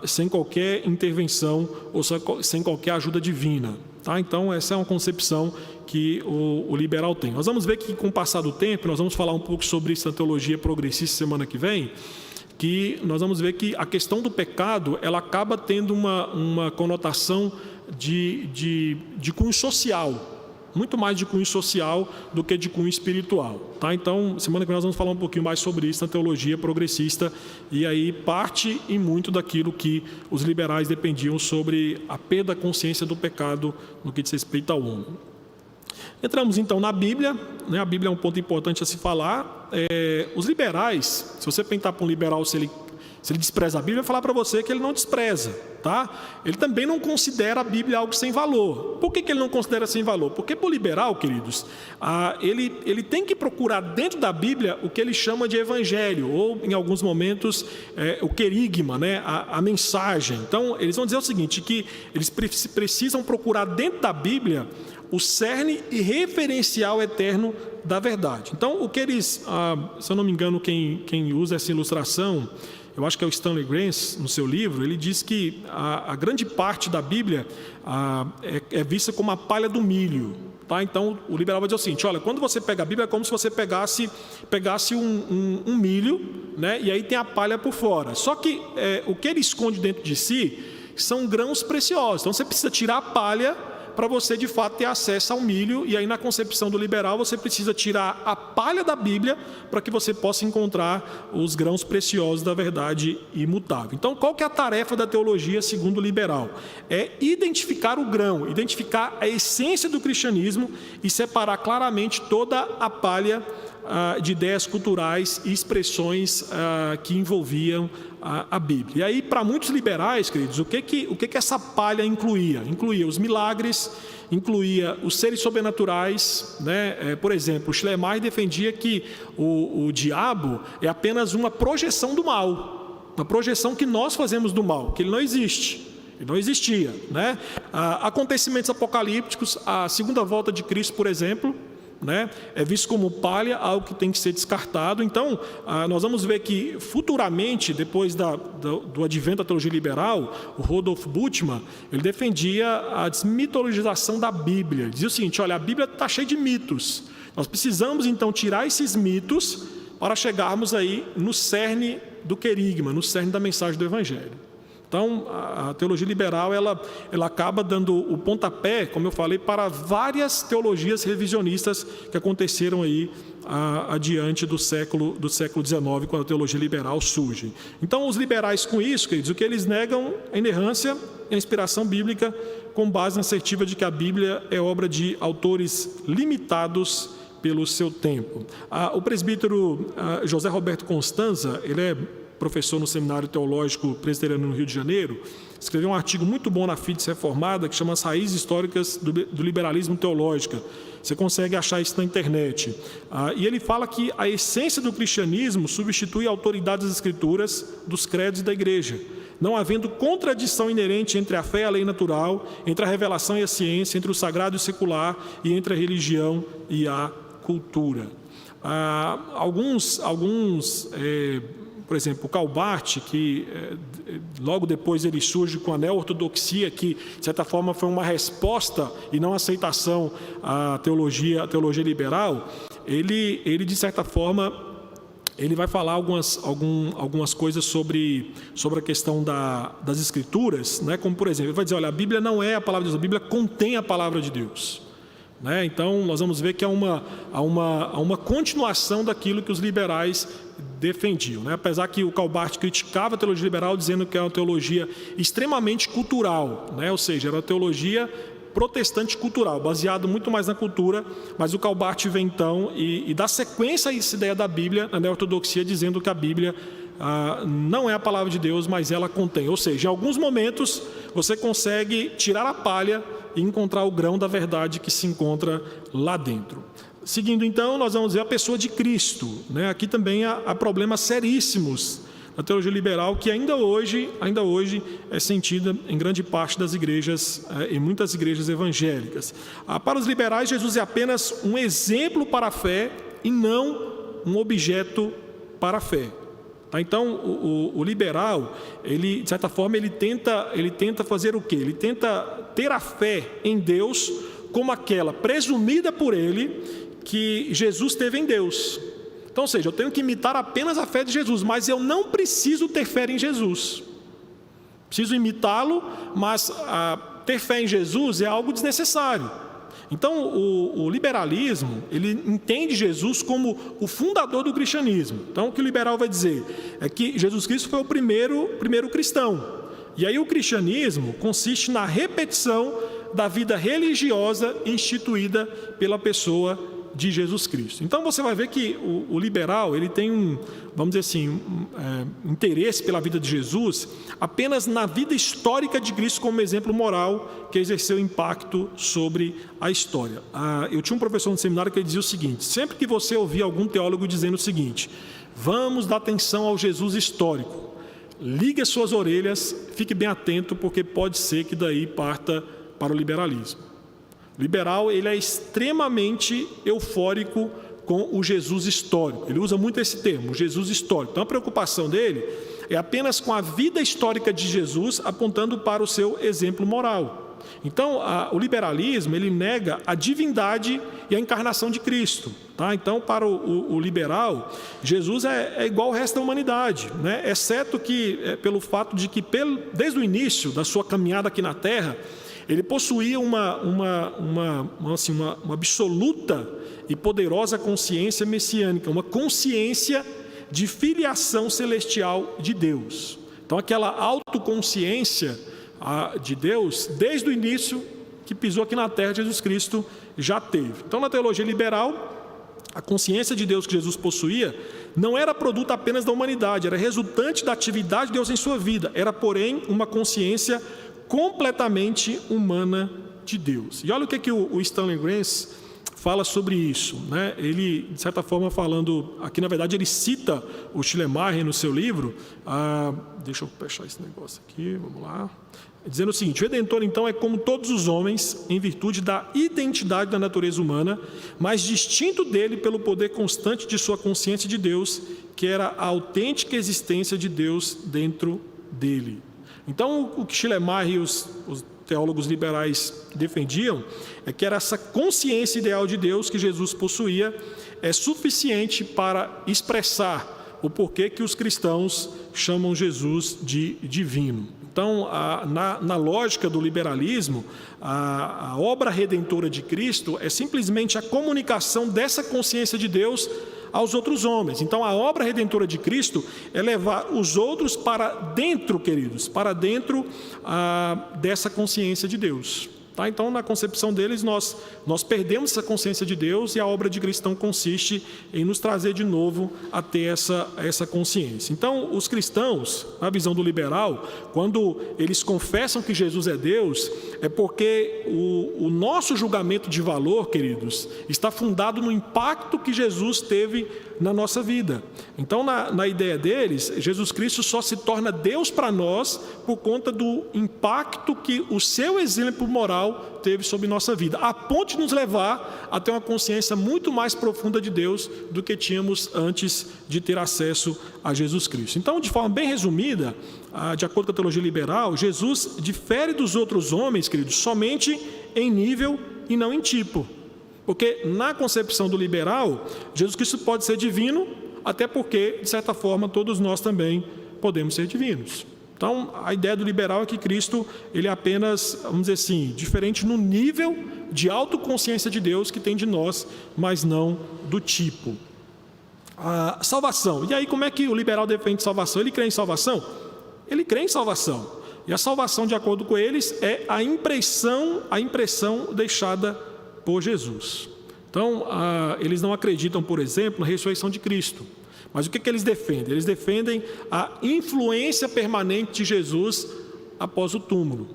sem qualquer intervenção ou sem qualquer ajuda divina. Tá? Então, essa é uma concepção que o liberal tem. Nós vamos ver que, com o passar do tempo, nós vamos falar um pouco sobre isso na teologia progressista semana que vem, que nós vamos ver que a questão do pecado, ela acaba tendo uma conotação de cunho social, muito mais de cunho social do que de cunho espiritual. Tá? Então, semana que vem nós vamos falar um pouquinho mais sobre isso na teologia progressista, e aí parte e muito daquilo que os liberais dependiam sobre a perda da consciência do pecado no que diz respeito ao homem. Entramos então na Bíblia, né? A Bíblia é um ponto importante a se falar. Os liberais, se você perguntar para um liberal se ele despreza a Bíblia, vai falar para você que ele não despreza, tá? Ele também não considera a Bíblia algo sem valor. Por que ele não considera sem valor? Porque para o liberal, queridos, ele tem que procurar dentro da Bíblia o que ele chama de evangelho, ou em alguns momentos o querigma, né? A mensagem. Então, eles vão dizer o seguinte, que eles precisam procurar dentro da Bíblia o cerne e referencial eterno da verdade. Então, o que eles, se eu não me engano, quem usa essa ilustração, eu acho que é o Stanley Grenz, no seu livro, ele diz que a grande parte da Bíblia é vista como a palha do milho. Tá? Então, o liberal vai dizer o seguinte, olha, quando você pega a Bíblia, é como se você pegasse um milho, né? E aí tem a palha por fora. Só que o que ele esconde dentro de si são grãos preciosos. Então, você precisa tirar a palha para você, de fato, ter acesso ao milho. E aí, na concepção do liberal, você precisa tirar a palha da Bíblia para que você possa encontrar os grãos preciosos da verdade imutável. Então, qual que é a tarefa da teologia segundo o liberal? É identificar o grão, identificar a essência do cristianismo e separar claramente toda a palha de ideias culturais e expressões que envolviam a Bíblia. E aí, para muitos liberais, queridos, o que essa palha incluía? Incluía os milagres, incluía os seres sobrenaturais, né? Por exemplo, Schleiermacher defendia que o diabo é apenas uma projeção do mal, uma projeção que nós fazemos do mal, que ele não existe. Ele não existia, né? Acontecimentos apocalípticos, a segunda volta de Cristo, por exemplo, né? É visto como palha, algo que tem que ser descartado. Então, nós vamos ver que futuramente, depois do advento da teologia liberal, o Rudolf Bultmann, ele defendia a desmitologização da Bíblia. Ele dizia o seguinte, olha, a Bíblia está cheia de mitos. Nós precisamos, então, tirar esses mitos para chegarmos aí no cerne do querigma, no cerne da mensagem do Evangelho. Então, a teologia liberal, ela acaba dando o pontapé, como eu falei, para várias teologias revisionistas que aconteceram aí adiante do século XIX, quando a teologia liberal surge. Então, os liberais com isso, queridos, o que eles negam é a inerrância e a inspiração bíblica com base na assertiva de que a Bíblia é obra de autores limitados pelo seu tempo. O presbítero José Roberto Constanza, ele é professor no Seminário Teológico Presbiteriano no Rio de Janeiro, escreveu um artigo muito bom na Fides Reformada, que chama As Raízes Históricas do Liberalismo Teológico. Você consegue achar isso na internet. E ele fala que a essência do cristianismo substitui a autoridade das Escrituras, dos credos da igreja, não havendo contradição inerente entre a fé e a lei natural, entre a revelação e a ciência, entre o sagrado e o secular, e entre a religião e a cultura. Alguns por exemplo, o Karl Barth, que logo depois ele surge com a neo-ortodoxia, que de certa forma foi uma resposta e não aceitação à teologia liberal, ele de certa forma, ele vai falar algumas coisas sobre a questão das Escrituras, né? Como por exemplo, ele vai dizer, olha, a Bíblia não é a palavra de Deus, a Bíblia contém a palavra de Deus. Né? Então, nós vamos ver que há uma continuação daquilo que os liberais defendiam. Né? Apesar que o Karl Barth criticava a teologia liberal, dizendo que é uma teologia extremamente cultural, né? Ou seja, era uma teologia protestante cultural, baseado muito mais na cultura, mas o Karl Barth vem então e dá sequência a essa ideia da Bíblia, na ortodoxia, dizendo que a Bíblia não é a palavra de Deus, mas ela contém. Ou seja, em alguns momentos você consegue tirar a palha e encontrar o grão da verdade que se encontra lá dentro. Seguindo então, nós vamos ver a pessoa de Cristo. Né? Aqui também há problemas seríssimos na teologia liberal, que ainda hoje é sentida em grande parte das igrejas, em muitas igrejas evangélicas. Para os liberais, Jesus é apenas um exemplo para a fé e não um objeto para a fé. Tá? Então, o liberal, ele, de certa forma, ele tenta fazer o quê? Ele tenta ter a fé em Deus como aquela presumida por ele que Jesus teve em Deus. Então, ou seja, eu tenho que imitar apenas a fé de Jesus, mas eu não preciso ter fé em Jesus. Preciso imitá-lo, mas ter fé em Jesus é algo desnecessário. Então, o liberalismo, ele entende Jesus como o fundador do cristianismo. Então, o que o liberal vai dizer é que Jesus Cristo foi o primeiro cristão. E aí o cristianismo consiste na repetição da vida religiosa instituída pela pessoa de Jesus Cristo. Então você vai ver que o liberal, ele tem vamos dizer assim, interesse pela vida de Jesus apenas na vida histórica de Cristo como exemplo moral que exerceu impacto sobre a história. Eu tinha um professor no seminário que ele dizia o seguinte: sempre que você ouvir algum teólogo dizendo o seguinte, vamos dar atenção ao Jesus histórico, ligue as suas orelhas, fique bem atento, porque pode ser que daí parta para o liberalismo. O liberal, ele é extremamente eufórico com o Jesus histórico. Ele usa muito esse termo, o Jesus histórico. Então, a preocupação dele é apenas com a vida histórica de Jesus, apontando para o seu exemplo moral. Então, o liberalismo, ele nega a divindade e a encarnação de Cristo. Tá? Então, para o liberal, Jesus é igual ao resto da humanidade, né? Exceto que, pelo fato de que, desde o início da sua caminhada aqui na Terra, ele possuía uma absoluta e poderosa consciência messiânica, uma consciência de filiação celestial de Deus. Então, aquela autoconsciência de Deus, desde o início que pisou aqui na terra, Jesus Cristo já teve. Então, na teologia liberal, a consciência de Deus que Jesus possuía não era produto apenas da humanidade, era resultante da atividade de Deus em sua vida, era, porém, uma consciência completamente humana de Deus. E olha o que o Stanley Grenz fala sobre isso, né? Ele, de certa forma, falando aqui, na verdade, ele cita o Schleiermacher no seu livro. Deixa eu fechar esse negócio aqui, vamos lá. Dizendo o seguinte: o Redentor, então, é como todos os homens, em virtude da identidade da natureza humana, mas distinto dele pelo poder constante de sua consciência de Deus, que era a autêntica existência de Deus dentro dele. Então, o que Schleiermacher e os teólogos liberais defendiam é que era essa consciência ideal de Deus que Jesus possuía é suficiente para expressar o porquê que os cristãos chamam Jesus de divino. Então, na lógica do liberalismo, a obra redentora de Cristo é simplesmente a comunicação dessa consciência de Deus aos outros homens. Então, a obra redentora de Cristo é levar os outros para dentro, queridos, para dentro dessa consciência de Deus. Tá? Então, na concepção deles, nós perdemos essa consciência de Deus, e a obra de Cristo então consiste em nos trazer de novo a ter essa consciência. Então, os cristãos, na visão do liberal, quando eles confessam que Jesus é Deus, é porque o nosso julgamento de valor, queridos, está fundado no impacto que Jesus teve na nossa vida. Então, na ideia deles, Jesus Cristo só se torna Deus para nós por conta do impacto que o seu exemplo moral teve sobre nossa vida, a ponto de nos levar a ter uma consciência muito mais profunda de Deus do que tínhamos antes de ter acesso a Jesus Cristo. Então, de forma bem resumida, de acordo com a teologia liberal, Jesus difere dos outros homens, queridos, somente em nível e não em tipo. Porque na concepção do liberal, Jesus Cristo pode ser divino, até porque, de certa forma, todos nós também podemos ser divinos. Então, a ideia do liberal é que Cristo, ele é apenas, vamos dizer assim, diferente no nível de autoconsciência de Deus que tem de nós, mas não do tipo. A salvação. E aí, como é que o liberal defende salvação? Ele crê em salvação? Ele crê em salvação. E a salvação, de acordo com eles, é a impressão deixada por Jesus. Então, eles não acreditam, por exemplo, na ressurreição de Cristo. Mas o que eles defendem? Eles defendem a influência permanente de Jesus após o túmulo.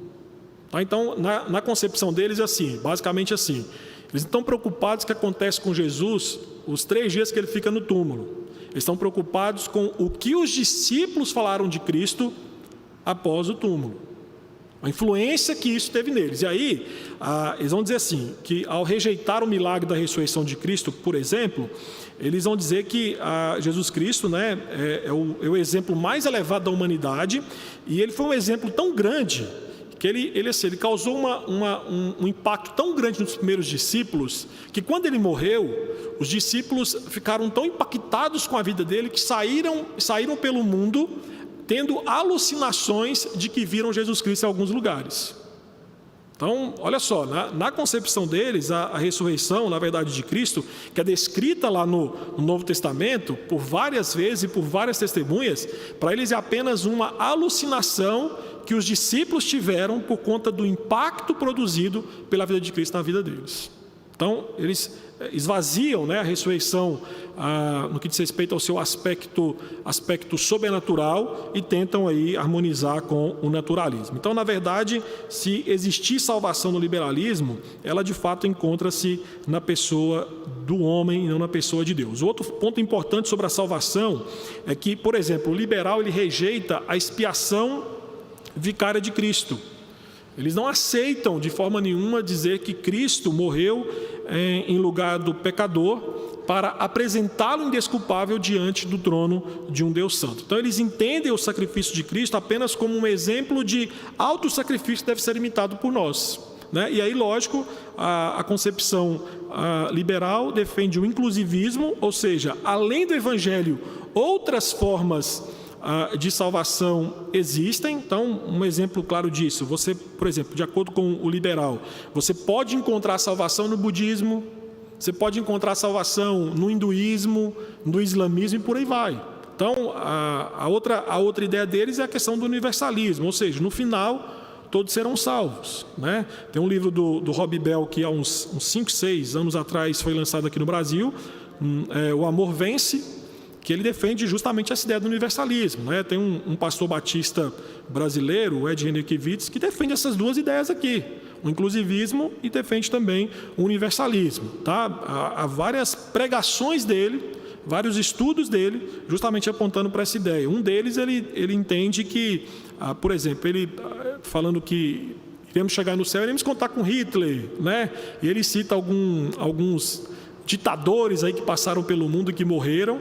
Tá? Então, na concepção deles, é assim, basicamente assim. Eles não estão preocupados com o que acontece com Jesus os 3 dias que ele fica no túmulo. Eles estão preocupados com o que os discípulos falaram de Cristo após o túmulo. A influência que isso teve neles. E aí, eles vão dizer assim, que ao rejeitar o milagre da ressurreição de Cristo, por exemplo, eles vão dizer que Jesus Cristo, né, é o exemplo mais elevado da humanidade, e ele foi um exemplo tão grande, que ele causou um impacto tão grande nos primeiros discípulos, que quando ele morreu, os discípulos ficaram tão impactados com a vida dele, que saíram pelo mundo, tendo alucinações de que viram Jesus Cristo em alguns lugares. Então, olha só, na concepção deles, a ressurreição, na verdade, de Cristo, que é descrita lá no Novo Testamento, por várias vezes e por várias testemunhas, para eles é apenas uma alucinação que os discípulos tiveram por conta do impacto produzido pela vida de Cristo na vida deles. Então, eles esvaziam, né, a ressurreição no que diz respeito ao seu aspecto sobrenatural e tentam aí harmonizar com o naturalismo. Então, na verdade, se existir salvação no liberalismo, ela de fato encontra-se na pessoa do homem e não na pessoa de Deus. Outro ponto importante sobre a salvação é que, por exemplo, o liberal ele rejeita a expiação vicária de Cristo. Eles não aceitam de forma nenhuma dizer que Cristo morreu em lugar do pecador para apresentá-lo indesculpável diante do trono de um Deus santo. Então eles entendem o sacrifício de Cristo apenas como um exemplo de autossacrifício que deve ser imitado por nós, né? E aí, lógico, a concepção liberal defende o inclusivismo, ou seja, além do evangelho, outras formas de salvação existem. Então, um exemplo claro disso, você, por exemplo, de acordo com o liberal, você pode encontrar salvação no budismo, você pode encontrar salvação no hinduísmo, no islamismo e por aí vai. Então, a outra ideia deles é a questão do universalismo, ou seja, no final, todos serão salvos, né? Tem um livro do Rob Bell que há uns 5, 6 anos atrás foi lançado aqui no Brasil, O Amor Vence, que ele defende justamente essa ideia do universalismo, né? Tem um pastor batista brasileiro, o Ed Henriquevitz, que defende essas duas ideias aqui, o inclusivismo e defende também o universalismo. Tá? Há várias pregações dele, vários estudos dele, justamente apontando para essa ideia. Um deles, ele entende que, por exemplo, ele falando que iremos chegar no céu, iremos contar com Hitler, né? E ele cita alguns ditadores aí que passaram pelo mundo e que morreram.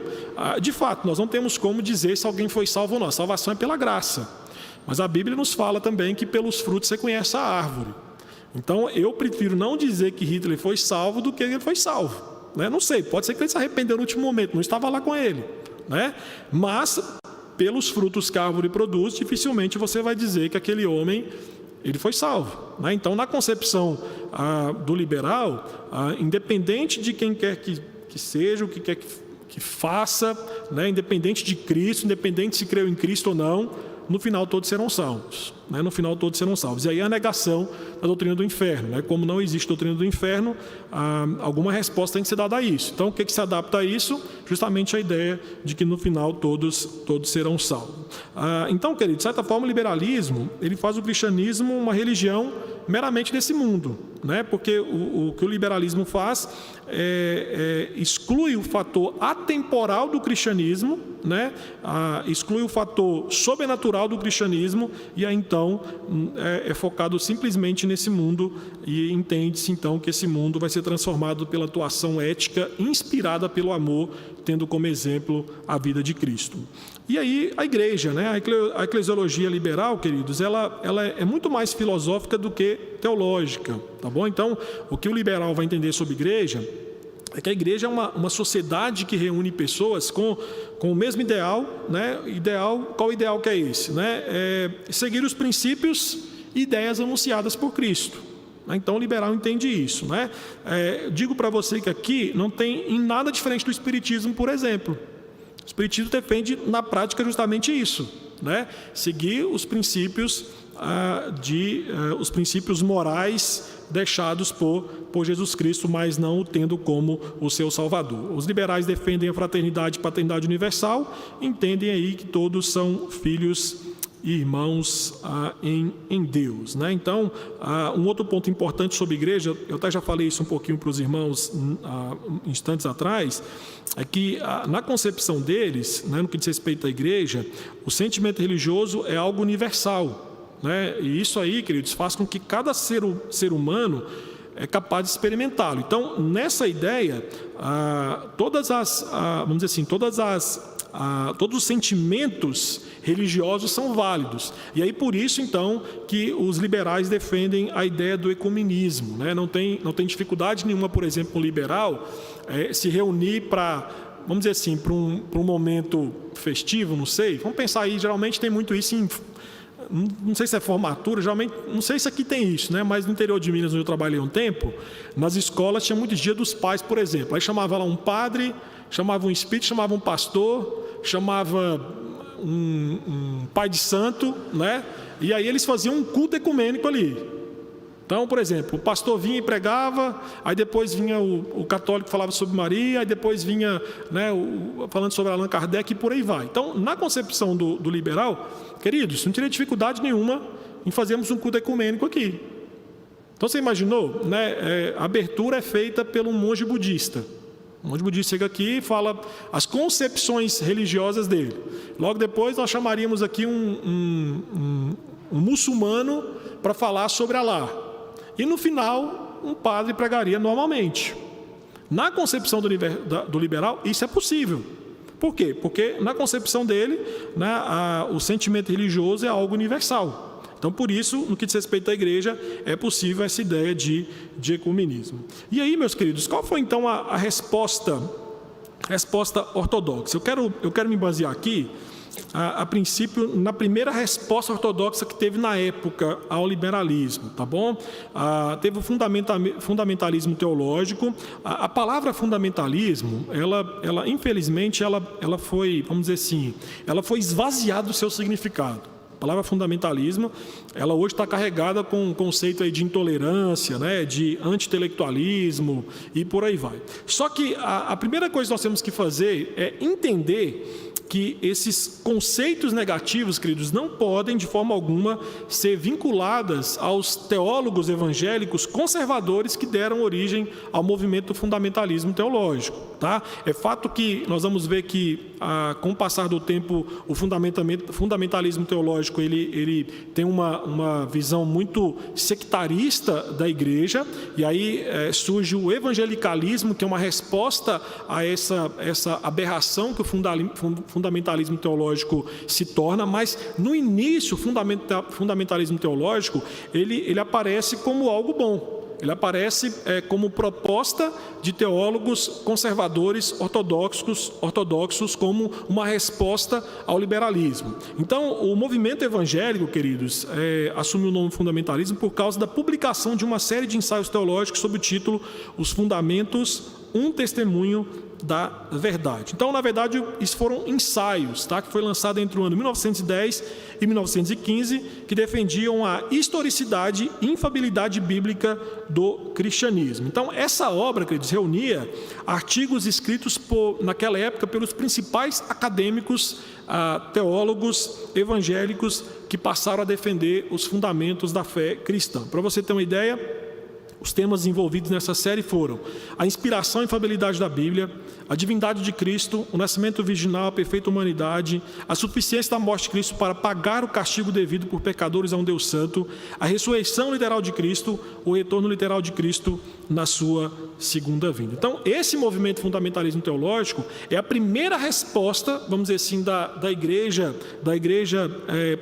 De fato, nós não temos como dizer se alguém foi salvo ou não. A salvação é pela graça. Mas a Bíblia nos fala também que pelos frutos você conhece a árvore. Então, eu prefiro não dizer que Hitler foi salvo do que ele foi salvo, né? Não sei, pode ser que ele se arrependeu no último momento, não estava lá com ele, né? Mas, pelos frutos que a árvore produz, dificilmente você vai dizer que aquele homem ele foi salvo, né? Então, na concepção do liberal, independente de quem quer que seja, o que quer que faça, né? Independente de Cristo, independente se creu em Cristo ou não, no final todos serão salvos, né? No final todos serão salvos. E aí a negação da doutrina do inferno, né? Como não existe doutrina do inferno, alguma resposta tem que ser dada a isso. Então, o que se adapta a isso? Justamente a ideia de que no final todos serão salvos. Então, querido, de certa forma, o liberalismo ele faz o cristianismo uma religião meramente desse mundo, né? Porque o que o liberalismo faz exclui o fator atemporal do cristianismo, né? Exclui o fator sobrenatural do cristianismo, e aí então é focado simplesmente nesse mundo, e entende-se então que esse mundo vai ser transformado pela atuação ética inspirada pelo amor, tendo como exemplo a vida de Cristo. E aí a igreja, né? A eclesiologia liberal, queridos, ela é muito mais filosófica do que teológica, tá bom? Então, o que o liberal vai entender sobre igreja é que a igreja é uma sociedade que reúne pessoas com o mesmo ideal, né? Qual ideal que é esse? Né? Seguir os princípios e ideias anunciadas por Cristo. Então o liberal entende isso, né? Digo para você que aqui não tem em nada diferente do espiritismo, por exemplo. O espiritismo defende na prática justamente isso, né? Seguir os princípios os princípios morais deixados por Jesus Cristo, mas não o tendo como o seu Salvador. Os liberais defendem a fraternidade e paternidade universal, entendem aí que todos são filhos e irmãos em Deus, né? Então, um outro ponto importante sobre a igreja, eu até já falei isso um pouquinho para os irmãos instantes atrás, é que na concepção deles, né, no que diz respeito à igreja, o sentimento religioso é algo universal, né? E isso aí, queridos, faz com que cada ser humano é capaz de experimentá-lo. Então, nessa ideia, vamos dizer assim, todos os sentimentos religiosos são válidos. E aí por isso então que os liberais defendem a ideia do ecumenismo, né? Não tem dificuldade nenhuma, por exemplo, um liberal se reunir para, vamos dizer assim, para um momento festivo, não sei. Vamos pensar aí, geralmente tem muito isso não sei se é formatura, geralmente, não sei se aqui tem isso, né? Mas no interior de Minas, onde eu trabalhei um tempo, nas escolas tinha muitos dias dos pais, por exemplo. Aí chamava lá um padre, chamava um espírito, chamava um pastor, chamava um pai de santo, né? E aí eles faziam um culto ecumênico ali. Então, por exemplo, o pastor vinha e pregava, aí depois vinha o católico que falava sobre Maria, aí depois vinha, né, falando sobre Allan Kardec, e por aí vai. Então, na concepção do liberal, queridos, não teria dificuldade nenhuma em fazermos um culto ecumênico aqui. Então, você imaginou, né? A abertura é feita pelo monge budista. O monge budista chega aqui e fala as concepções religiosas dele. Logo depois, nós chamaríamos aqui um muçulmano para falar sobre Alá. E no final, um padre pregaria normalmente. Na concepção do liberal, isso é possível. Por quê? Porque na concepção dele, né, o sentimento religioso é algo universal. Então, por isso, no que diz respeito à igreja, é possível essa ideia de ecumenismo. E aí, meus queridos, qual foi então a resposta ortodoxa? Eu quero me basear aqui, a princípio, na primeira resposta ortodoxa que teve na época ao liberalismo, tá bom? Teve o fundamentalismo teológico. A palavra fundamentalismo, ela infelizmente, ela foi, vamos dizer assim, ela foi esvaziada do seu significado. A palavra fundamentalismo, ela hoje está carregada com um conceito aí de intolerância, né, de anti-intelectualismo e por aí vai. Só que a primeira coisa que nós temos que fazer é entender que esses conceitos negativos, queridos, não podem de forma alguma ser vinculadas aos teólogos evangélicos conservadores que deram origem ao movimento do fundamentalismo teológico, tá? É fato que nós vamos ver que com o passar do tempo o fundamentalismo teológico ele tem uma visão muito sectarista da igreja, e aí surge o evangelicalismo, que é uma resposta a essa aberração que o fundamentalismo teológico se torna. Mas no início o fundamentalismo teológico ele aparece como algo bom. Ele aparece como proposta de teólogos conservadores ortodoxos como uma resposta ao liberalismo. Então, o movimento evangélico, queridos, assumiu o nome fundamentalismo por causa da publicação de uma série de ensaios teológicos sob o título Os Fundamentos, um testemunho da verdade. Então, na verdade, isso foram ensaios, tá? Que foi lançado entre o ano 1910 e 1915, que defendiam a historicidade e infalibilidade bíblica do cristianismo. Então, essa obra, queridos, reunia artigos escritos naquela época pelos principais acadêmicos, teólogos evangélicos que passaram a defender os fundamentos da fé cristã. Para você ter uma ideia, Os temas envolvidos nessa série foram a inspiração e infalibilidade da Bíblia, a divindade de Cristo, o nascimento virginal, a perfeita humanidade, a suficiência da morte de Cristo para pagar o castigo devido por pecadores a um Deus santo, a ressurreição literal de Cristo, o retorno literal de Cristo na sua segunda vinda. Então, esse movimento fundamentalismo teológico é a primeira resposta, vamos dizer assim, da igreja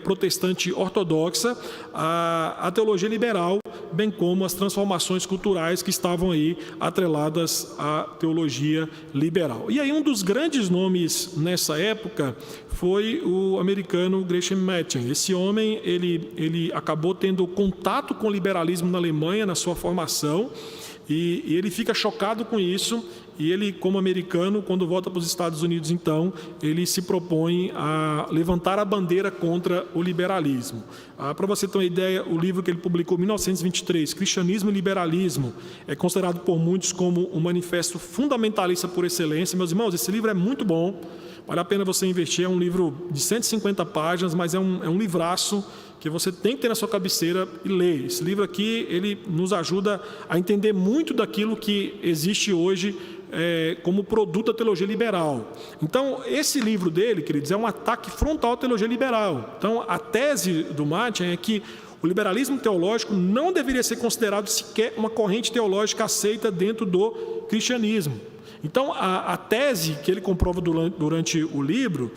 protestante ortodoxa à teologia liberal, bem como as transformações culturais que estavam aí atreladas à teologia liberal. E aí um dos grandes nomes nessa época foi o americano Gresham Machen. Esse homem, ele acabou tendo contato com o liberalismo na Alemanha, na sua formação, e ele fica chocado com isso, e ele, como americano, quando volta para os Estados Unidos, então, ele se propõe a levantar a bandeira contra o liberalismo. Para você ter uma ideia, o livro que ele publicou em 1923, Cristianismo e Liberalismo, é considerado por muitos como um manifesto fundamentalista por excelência. Meus irmãos, esse livro é muito bom, vale a pena você investir, é um livro de 150 páginas, mas é um livraço que você tem que ter na sua cabeceira e ler. Esse livro aqui, ele nos ajuda a entender muito daquilo que existe hoje como produto da teologia liberal. Então, esse livro dele, queridos, é um ataque frontal à teologia liberal. Então, a tese do Machen é que o liberalismo teológico não deveria ser considerado sequer uma corrente teológica aceita dentro do cristianismo. Então, a tese que ele comprova durante o livro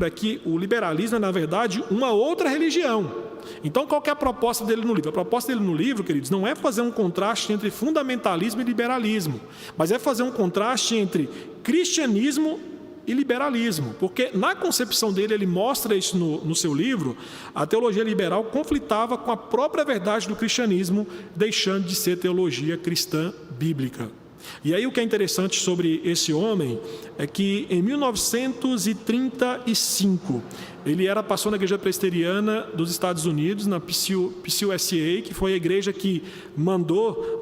é que o liberalismo é, na verdade, uma outra religião. Então, qual que é a proposta dele no livro? A proposta dele no livro, queridos, não é fazer um contraste entre fundamentalismo e liberalismo, mas é fazer um contraste entre cristianismo e liberalismo, porque na concepção dele, ele mostra isso no seu livro, a teologia liberal conflitava com a própria verdade do cristianismo, deixando de ser teologia cristã bíblica. E aí o que é interessante sobre esse homem é que em 1935 ele era pastor na igreja presbiteriana dos Estados Unidos, na PCUSA, que foi a igreja que mandou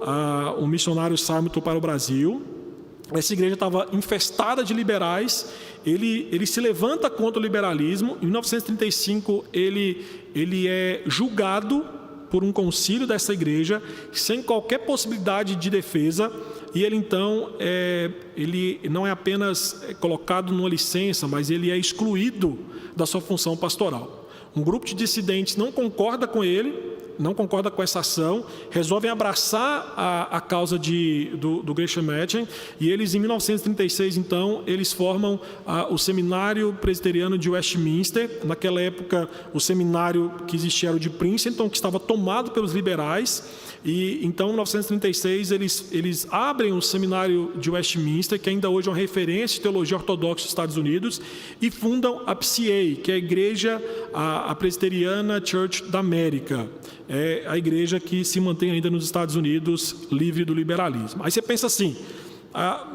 o missionário Simonton para o Brasil. Essa igreja estava infestada de liberais, ele se levanta contra o liberalismo. Em 1935 ele é julgado por um concílio dessa igreja, sem qualquer possibilidade de defesa, e ele então, ele não é apenas colocado numa licença, mas ele é excluído da sua função pastoral. Um grupo de dissidentes não concorda com ele, não concorda com essa ação, resolvem abraçar a causa do Gresham Machen, e eles, em 1936, então, eles formam o Seminário Presbiteriano de Westminster. Naquela época, o seminário que existia era o de Princeton, que estava tomado pelos liberais, e então, em 1936, eles abrem o Seminário de Westminster, que ainda hoje é uma referência de teologia ortodoxa dos Estados Unidos, e fundam a PCA, que é a Igreja a Presbiteriana Church da América. É a igreja que se mantém ainda nos Estados Unidos livre do liberalismo. Aí você pensa assim,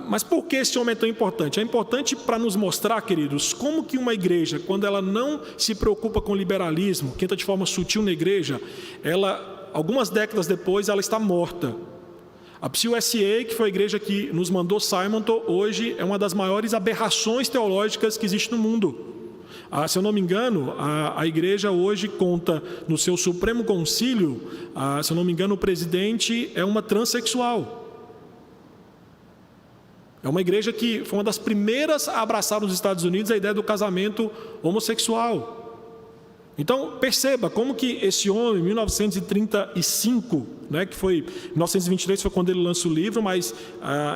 mas por que esse homem é tão importante? É importante para nos mostrar, queridos, como que uma igreja, quando ela não se preocupa com o liberalismo, que entra de forma sutil na igreja, algumas décadas depois, ela está morta. A PCUSA, que foi a igreja que nos mandou Simonton, hoje é uma das maiores aberrações teológicas que existe no mundo. Se eu não me engano, a igreja hoje conta no seu Supremo Concílio, se eu não me engano, o presidente é uma transexual. É uma igreja que foi uma das primeiras a abraçar nos Estados Unidos a ideia do casamento homossexual. Então, perceba como que esse homem, em 1935, que foi 1923 foi quando ele lança o livro, mas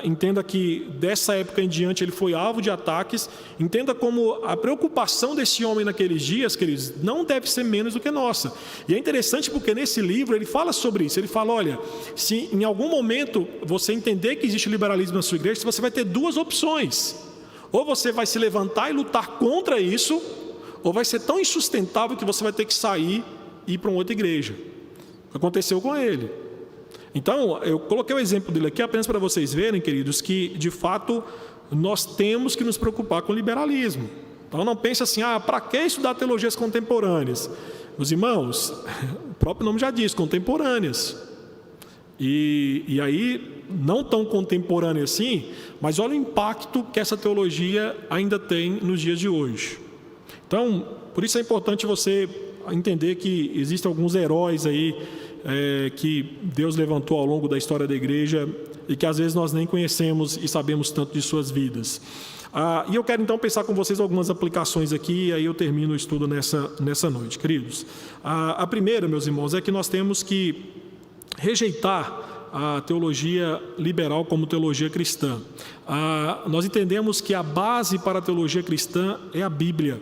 entenda que dessa época em diante ele foi alvo de ataques. Entenda como a preocupação desse homem naqueles dias, queridos, não deve ser menos do que nossa. E é interessante porque nesse livro ele fala sobre isso. Ele fala, olha, se em algum momento você entender que existe liberalismo na sua igreja, você vai ter duas opções. Ou você vai se levantar e lutar contra isso, ou vai ser tão insustentável que você vai ter que sair e ir para uma outra igreja. Aconteceu com ele. Então, eu coloquei o exemplo dele aqui apenas para vocês verem, queridos, que de fato nós temos que nos preocupar com o liberalismo. Então não pense assim, para que estudar teologias contemporâneas? Meus irmãos, o próprio nome já diz, contemporâneas. E aí, não tão contemporânea assim, mas olha o impacto que essa teologia ainda tem nos dias de hoje. Então, por isso é importante você entender que existem alguns heróis aí que Deus levantou ao longo da história da igreja e que às vezes nós nem conhecemos e sabemos tanto de suas vidas. E eu quero então pensar com vocês algumas aplicações aqui, e aí eu termino o estudo nessa noite, queridos. A primeira, meus irmãos, é que nós temos que rejeitar a teologia liberal como teologia cristã. Nós entendemos que a base para a teologia cristã é a Bíblia.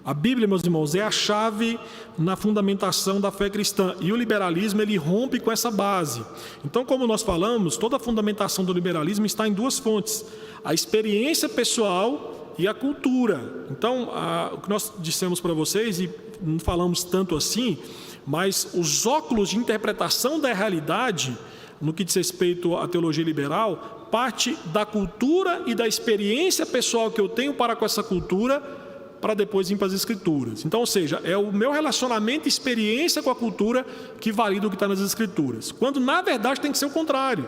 A Bíblia, meus irmãos, é a chave na fundamentação da fé cristã, e o liberalismo ele rompe com essa base. Então, como nós falamos, toda a fundamentação do liberalismo está em duas fontes: a experiência pessoal e a cultura. Então, o que nós dissemos para vocês, e não falamos tanto assim, mas os óculos de interpretação da realidade, no que diz respeito à teologia liberal, parte da cultura e da experiência pessoal que eu tenho para com essa cultura, para depois ir para as Escrituras. Então, ou seja, é o meu relacionamento e experiência com a cultura que valida o que está nas Escrituras, quando na verdade tem que ser o contrário.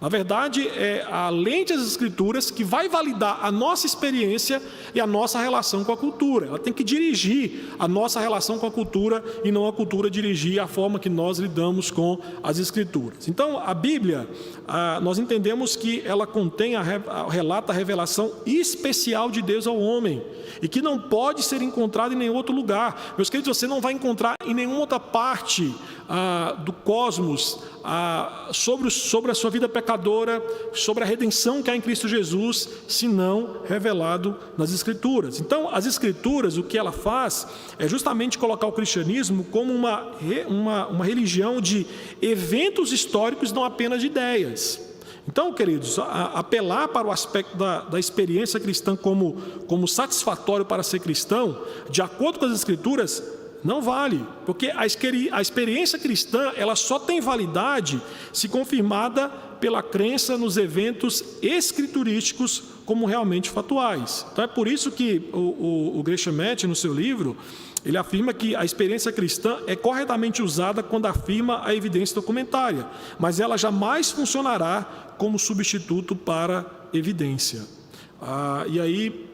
Na verdade, é a lente das Escrituras que vai validar a nossa experiência e a nossa relação com a cultura. Ela tem que dirigir a nossa relação com a cultura e não a cultura dirigir a forma que nós lidamos com as Escrituras. Então, a Bíblia, nós entendemos que ela relata a revelação especial de Deus ao homem e que não pode ser encontrada em nenhum outro lugar. Meus queridos, você não vai encontrar em nenhuma outra parte do cosmos sobre a sua vida pecadora, sobre a redenção que há em Cristo Jesus, se não revelado nas Escrituras. Então, as Escrituras, o que ela faz é justamente colocar o cristianismo como uma religião de eventos históricos, não apenas de ideias. Então, queridos, apelar para o aspecto da experiência cristã como satisfatório para ser cristão, de acordo com as Escrituras, não vale, porque a experiência cristã ela só tem validade se confirmada pela crença nos eventos escriturísticos como realmente fatuais. Então é por isso que o Gresham Machen, no seu livro, ele afirma que a experiência cristã é corretamente usada quando afirma a evidência documentária, mas ela jamais funcionará como substituto para evidência. E aí,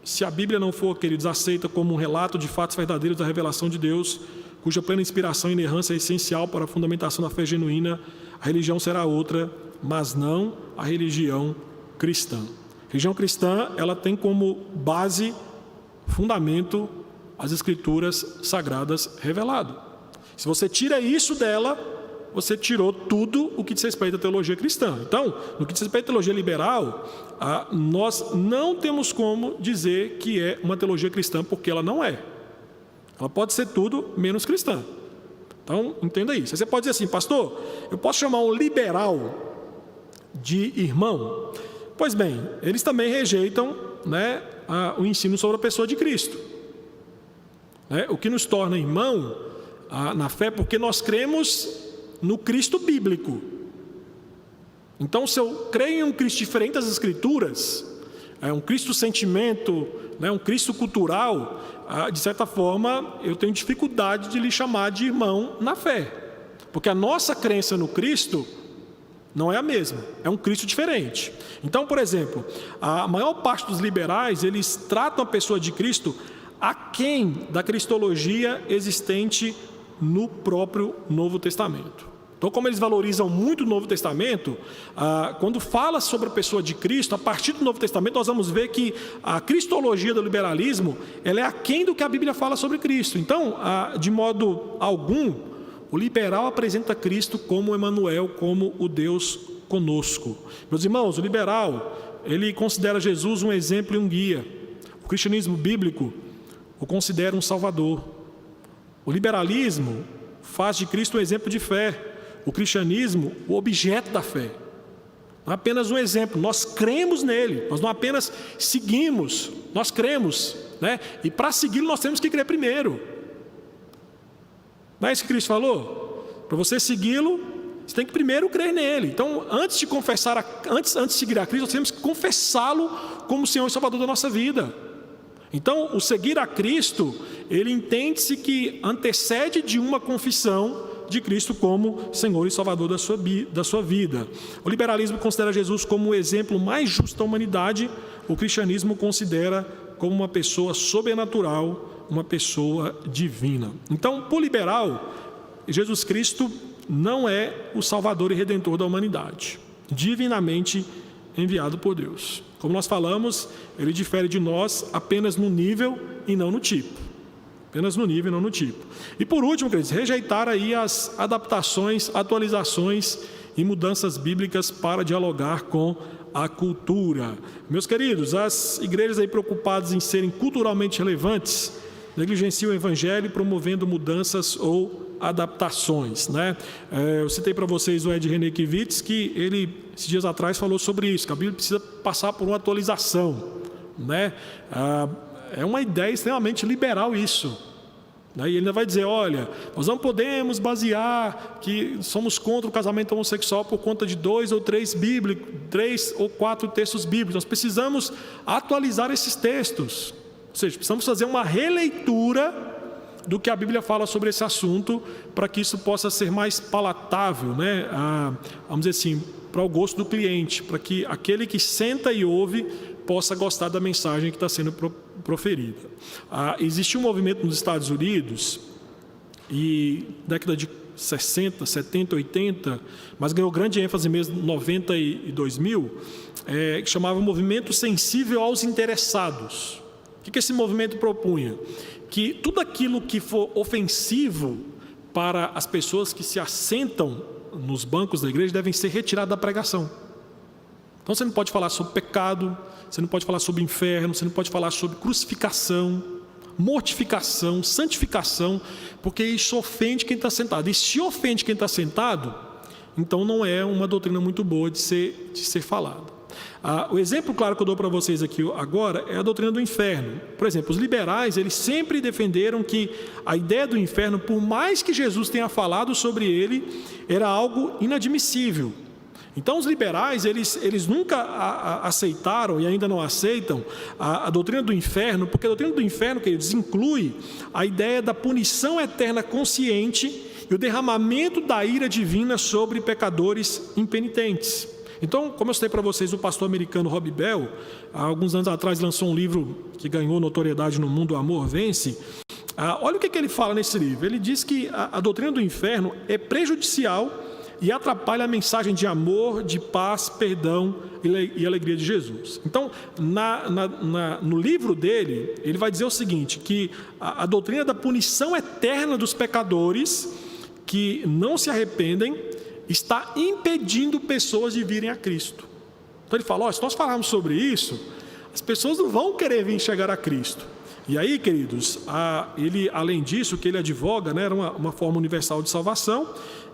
se a Bíblia não for, queridos, aceita como um relato de fatos verdadeiros da revelação de Deus, cuja plena inspiração e inerrância é essencial para a fundamentação da fé genuína, a religião será outra, mas não a religião cristã. A religião cristã, ela tem como base, fundamento, as Escrituras sagradas revelado. Se você tira isso dela, você tirou tudo o que diz respeito à teologia cristã. Então, no que diz respeito à teologia liberal, nós não temos como dizer que é uma teologia cristã, porque ela não é. Ela pode ser tudo menos cristã. Então, entenda isso. Você pode dizer assim: pastor, eu posso chamar um liberal de irmão? Pois bem, eles também rejeitam, o ensino sobre a pessoa de Cristo. O que nos torna irmão na fé, porque nós cremos no Cristo bíblico. Então, se eu creio em um Cristo diferente das Escrituras, um Cristo sentimento, um Cristo cultural, de certa forma, eu tenho dificuldade de lhe chamar de irmão na fé, porque a nossa crença no Cristo não é a mesma, é um Cristo diferente. Então, por exemplo, a maior parte dos liberais, eles tratam a pessoa de Cristo aquém da cristologia existente no próprio Novo Testamento. Então, como eles valorizam muito o Novo Testamento, quando fala sobre a pessoa de Cristo, a partir do Novo Testamento, nós vamos ver que a cristologia do liberalismo, ela é aquém do que a Bíblia fala sobre Cristo. Então, de modo algum, o liberal apresenta Cristo como Emanuel, como o Deus conosco. Meus irmãos, o liberal, ele considera Jesus um exemplo e um guia. O cristianismo bíblico o considera um salvador. O liberalismo faz de Cristo um exemplo de fé. O cristianismo, o objeto da fé. Não é apenas um exemplo, nós cremos nele, nós não apenas seguimos, nós cremos, E para segui-lo nós temos que crer primeiro. Não é isso que Cristo falou? Para você segui-lo, você tem que primeiro crer nele. Então, antes de seguir a Cristo, nós temos que confessá-lo como Senhor e Salvador da nossa vida. Então, o seguir a Cristo, ele entende-se que antecede de uma confissão de Cristo como Senhor e Salvador da sua vida. O liberalismo considera Jesus como o exemplo mais justo da humanidade. O cristianismo considera como uma pessoa sobrenatural, uma pessoa divina. Então, para o liberal, Jesus Cristo não é o Salvador e Redentor da humanidade, divinamente enviado por Deus. Como nós falamos, ele difere de nós apenas no nível e não no tipo. Apenas no nível e não no tipo. E por último, queridos, rejeitar aí as adaptações, atualizações e mudanças bíblicas para dialogar com a cultura. Meus queridos, as igrejas aí preocupadas em serem culturalmente relevantes negligenciam o evangelho promovendo mudanças ou adaptações, né? Eu citei para vocês o Ed Renekiewicz, que ele, esses dias atrás, falou sobre isso, que a Bíblia precisa passar por uma atualização, né? É uma ideia extremamente liberal isso. E ele ainda vai dizer, olha, nós não podemos basear que somos contra o casamento homossexual por conta de 2 ou 3 ou 4 textos bíblicos. Nós precisamos atualizar esses textos. Ou seja, precisamos fazer uma releitura do que a Bíblia fala sobre esse assunto, para que isso possa ser mais palatável, né? Vamos dizer assim, para o gosto do cliente, para que aquele que senta e ouve possa gostar da mensagem que está sendo proferida. Existe um movimento nos Estados Unidos, e década de 60, 70, 80, mas ganhou grande ênfase mesmo em 90 e 2000, que chamava Movimento Sensível aos Interessados. O que esse movimento propunha? Que tudo aquilo que for ofensivo para as pessoas que se assentam nos bancos da igreja devem ser retirado da pregação. Então você não pode falar sobre pecado, você não pode falar sobre inferno, você não pode falar sobre crucificação, mortificação, santificação, porque isso ofende quem está sentado. E se ofende quem está sentado, então não é uma doutrina muito boa de ser falada. O exemplo claro que eu dou para vocês aqui agora é a doutrina do inferno. Por exemplo, os liberais, eles sempre defenderam que a ideia do inferno, por mais que Jesus tenha falado sobre ele, era algo inadmissível. Então os liberais, eles nunca aceitaram e ainda não aceitam a doutrina do inferno, porque a doutrina do inferno, queridos, inclui a ideia da punição eterna consciente e o derramamento da ira divina sobre pecadores impenitentes. Então, como eu citei para vocês, o pastor americano Rob Bell, há alguns anos atrás, lançou um livro que ganhou notoriedade no mundo, O Amor Vence. Olha o que ele fala nesse livro. Ele diz que a doutrina do inferno é prejudicial e atrapalha a mensagem de amor, de paz, perdão e alegria de Jesus. Então, no livro dele, ele vai dizer o seguinte, que a doutrina da punição eterna dos pecadores que não se arrependem está impedindo pessoas de virem a Cristo. Então ele fala, se nós falarmos sobre isso, as pessoas não vão querer vir chegar a Cristo. E aí, queridos, ele, além disso, que ele advoga, né, era uma forma universal de salvação,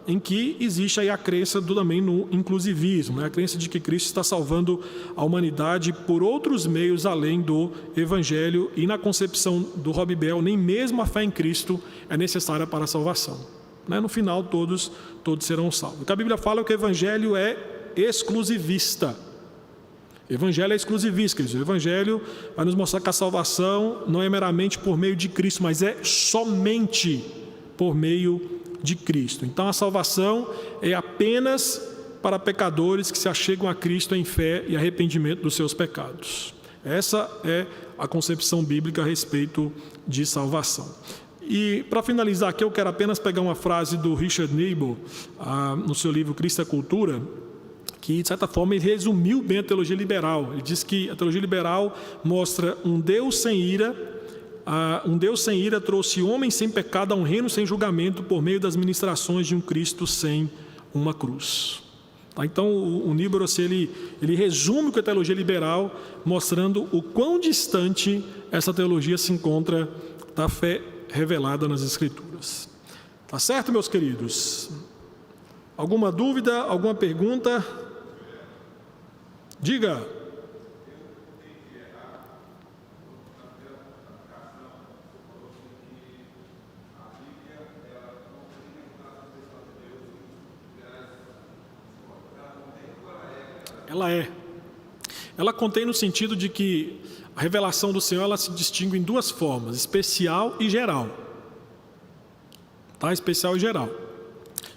em que existe aí a crença também no inclusivismo, né, a crença de que Cristo está salvando a humanidade por outros meios além do Evangelho, e na concepção do Rob Bell, nem mesmo a fé em Cristo é necessária para a salvação. No final, todos serão salvos. O que a Bíblia fala é que o Evangelho é exclusivista. O Evangelho é exclusivista, quer dizer, o Evangelho vai nos mostrar que a salvação não é meramente por meio de Cristo, mas é somente por meio de Cristo. Então a salvação é apenas para pecadores que se achegam a Cristo em fé e arrependimento dos seus pecados. Essa é a concepção bíblica a respeito de salvação. E para finalizar aqui, eu quero apenas pegar uma frase do Richard Niebuhr, no seu livro Cristo e a Cultura, que de certa forma ele resumiu bem a teologia liberal. Ele diz que a teologia liberal mostra um Deus sem ira, trouxe homens sem pecado a um reino sem julgamento por meio das ministrações de um Cristo sem uma cruz. Então o Niebuhr, ele resume o que é a teologia liberal, mostrando o quão distante essa teologia se encontra da fé revelada nas Escrituras. Tá certo, meus queridos? Alguma dúvida, alguma pergunta? Diga. Ela contém no sentido de que a revelação do Senhor, ela se distingue em duas formas, especial e geral. Tá? Especial e geral.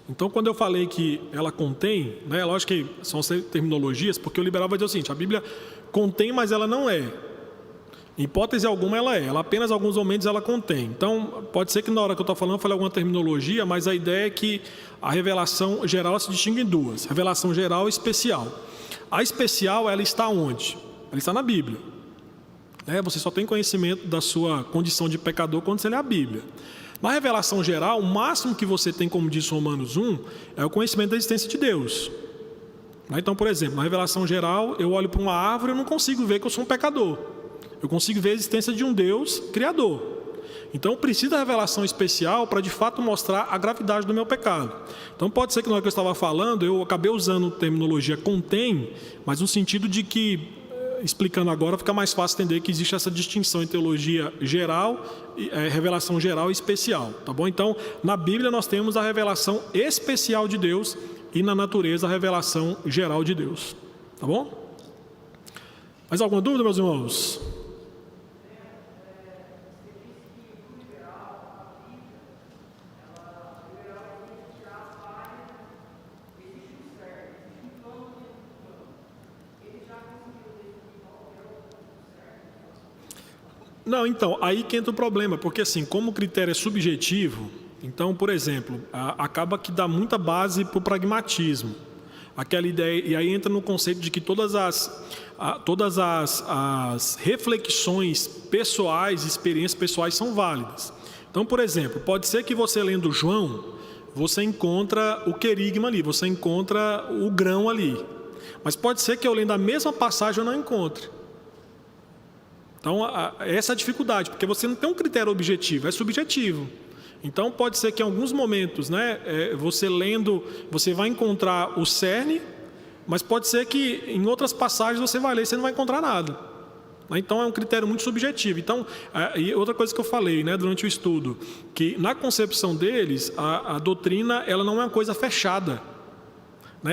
Então, quando eu falei que ela contém, né, lógico que são terminologias, porque o liberal vai dizer o seguinte, a Bíblia contém, mas ela não é. Em hipótese alguma ela apenas alguns momentos ela contém. Então, pode ser que na hora que eu estou falando eu falei alguma terminologia, mas a ideia é que a revelação geral se distingue em duas: revelação geral e especial. A especial, ela está onde? Ela está na Bíblia. Você só tem conhecimento da sua condição de pecador quando você lê a Bíblia. Na revelação geral, o máximo que você tem, como diz Romanos 1, é o conhecimento da existência de Deus. Então, por exemplo, na revelação geral, eu olho para uma árvore e eu não consigo ver que eu sou um pecador. Eu consigo ver a existência de um Deus criador. Então, eu preciso da revelação especial para, de fato, mostrar a gravidade do meu pecado. Então, pode ser que na hora que eu estava falando, eu acabei usando terminologia contém, mas no sentido de que, explicando agora, fica mais fácil entender que existe essa distinção em teologia geral, revelação geral e especial, tá bom? Então, na Bíblia nós temos a revelação especial de Deus e na natureza a revelação geral de Deus, tá bom? Mais alguma dúvida, meus irmãos? Não, então, aí que entra o problema, porque assim, como o critério é subjetivo, então, por exemplo, acaba que dá muita base para o pragmatismo. Aquela ideia, e aí entra no conceito de que todas as reflexões pessoais, experiências pessoais são válidas. Então, por exemplo, pode ser que você lendo João, você encontra o querigma ali, você encontra o grão ali. Mas pode ser que eu lendo a mesma passagem eu não encontre. Então, essa é a dificuldade, porque você não tem um critério objetivo, é subjetivo. Então, pode ser que em alguns momentos, você lendo, você vai encontrar o cerne, mas pode ser que em outras passagens você vai ler e você não vai encontrar nada. Então, é um critério muito subjetivo. Então, e outra coisa que eu falei durante o estudo, que na concepção deles, a doutrina ela não é uma coisa fechada.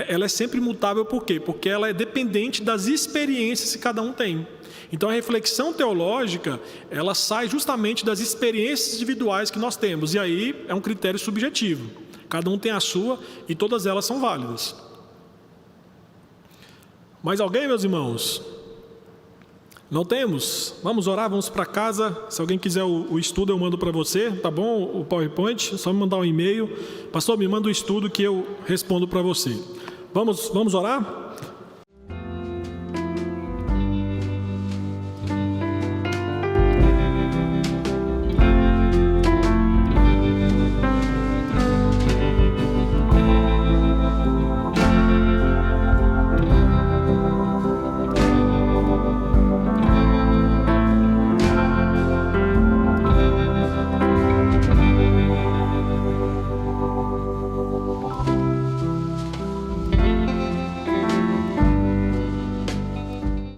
Ela é sempre mutável, por quê? Porque ela é dependente das experiências que cada um tem. Então, a reflexão teológica, ela sai justamente das experiências individuais que nós temos. E aí, é um critério subjetivo. Cada um tem a sua e todas elas são válidas. Mais alguém, meus irmãos? Não temos? Vamos orar, vamos para casa. Se alguém quiser o estudo, eu mando para você, tá bom? O PowerPoint, só me mandar um e-mail. Pastor, me manda o estudo que eu respondo para você. Vamos orar?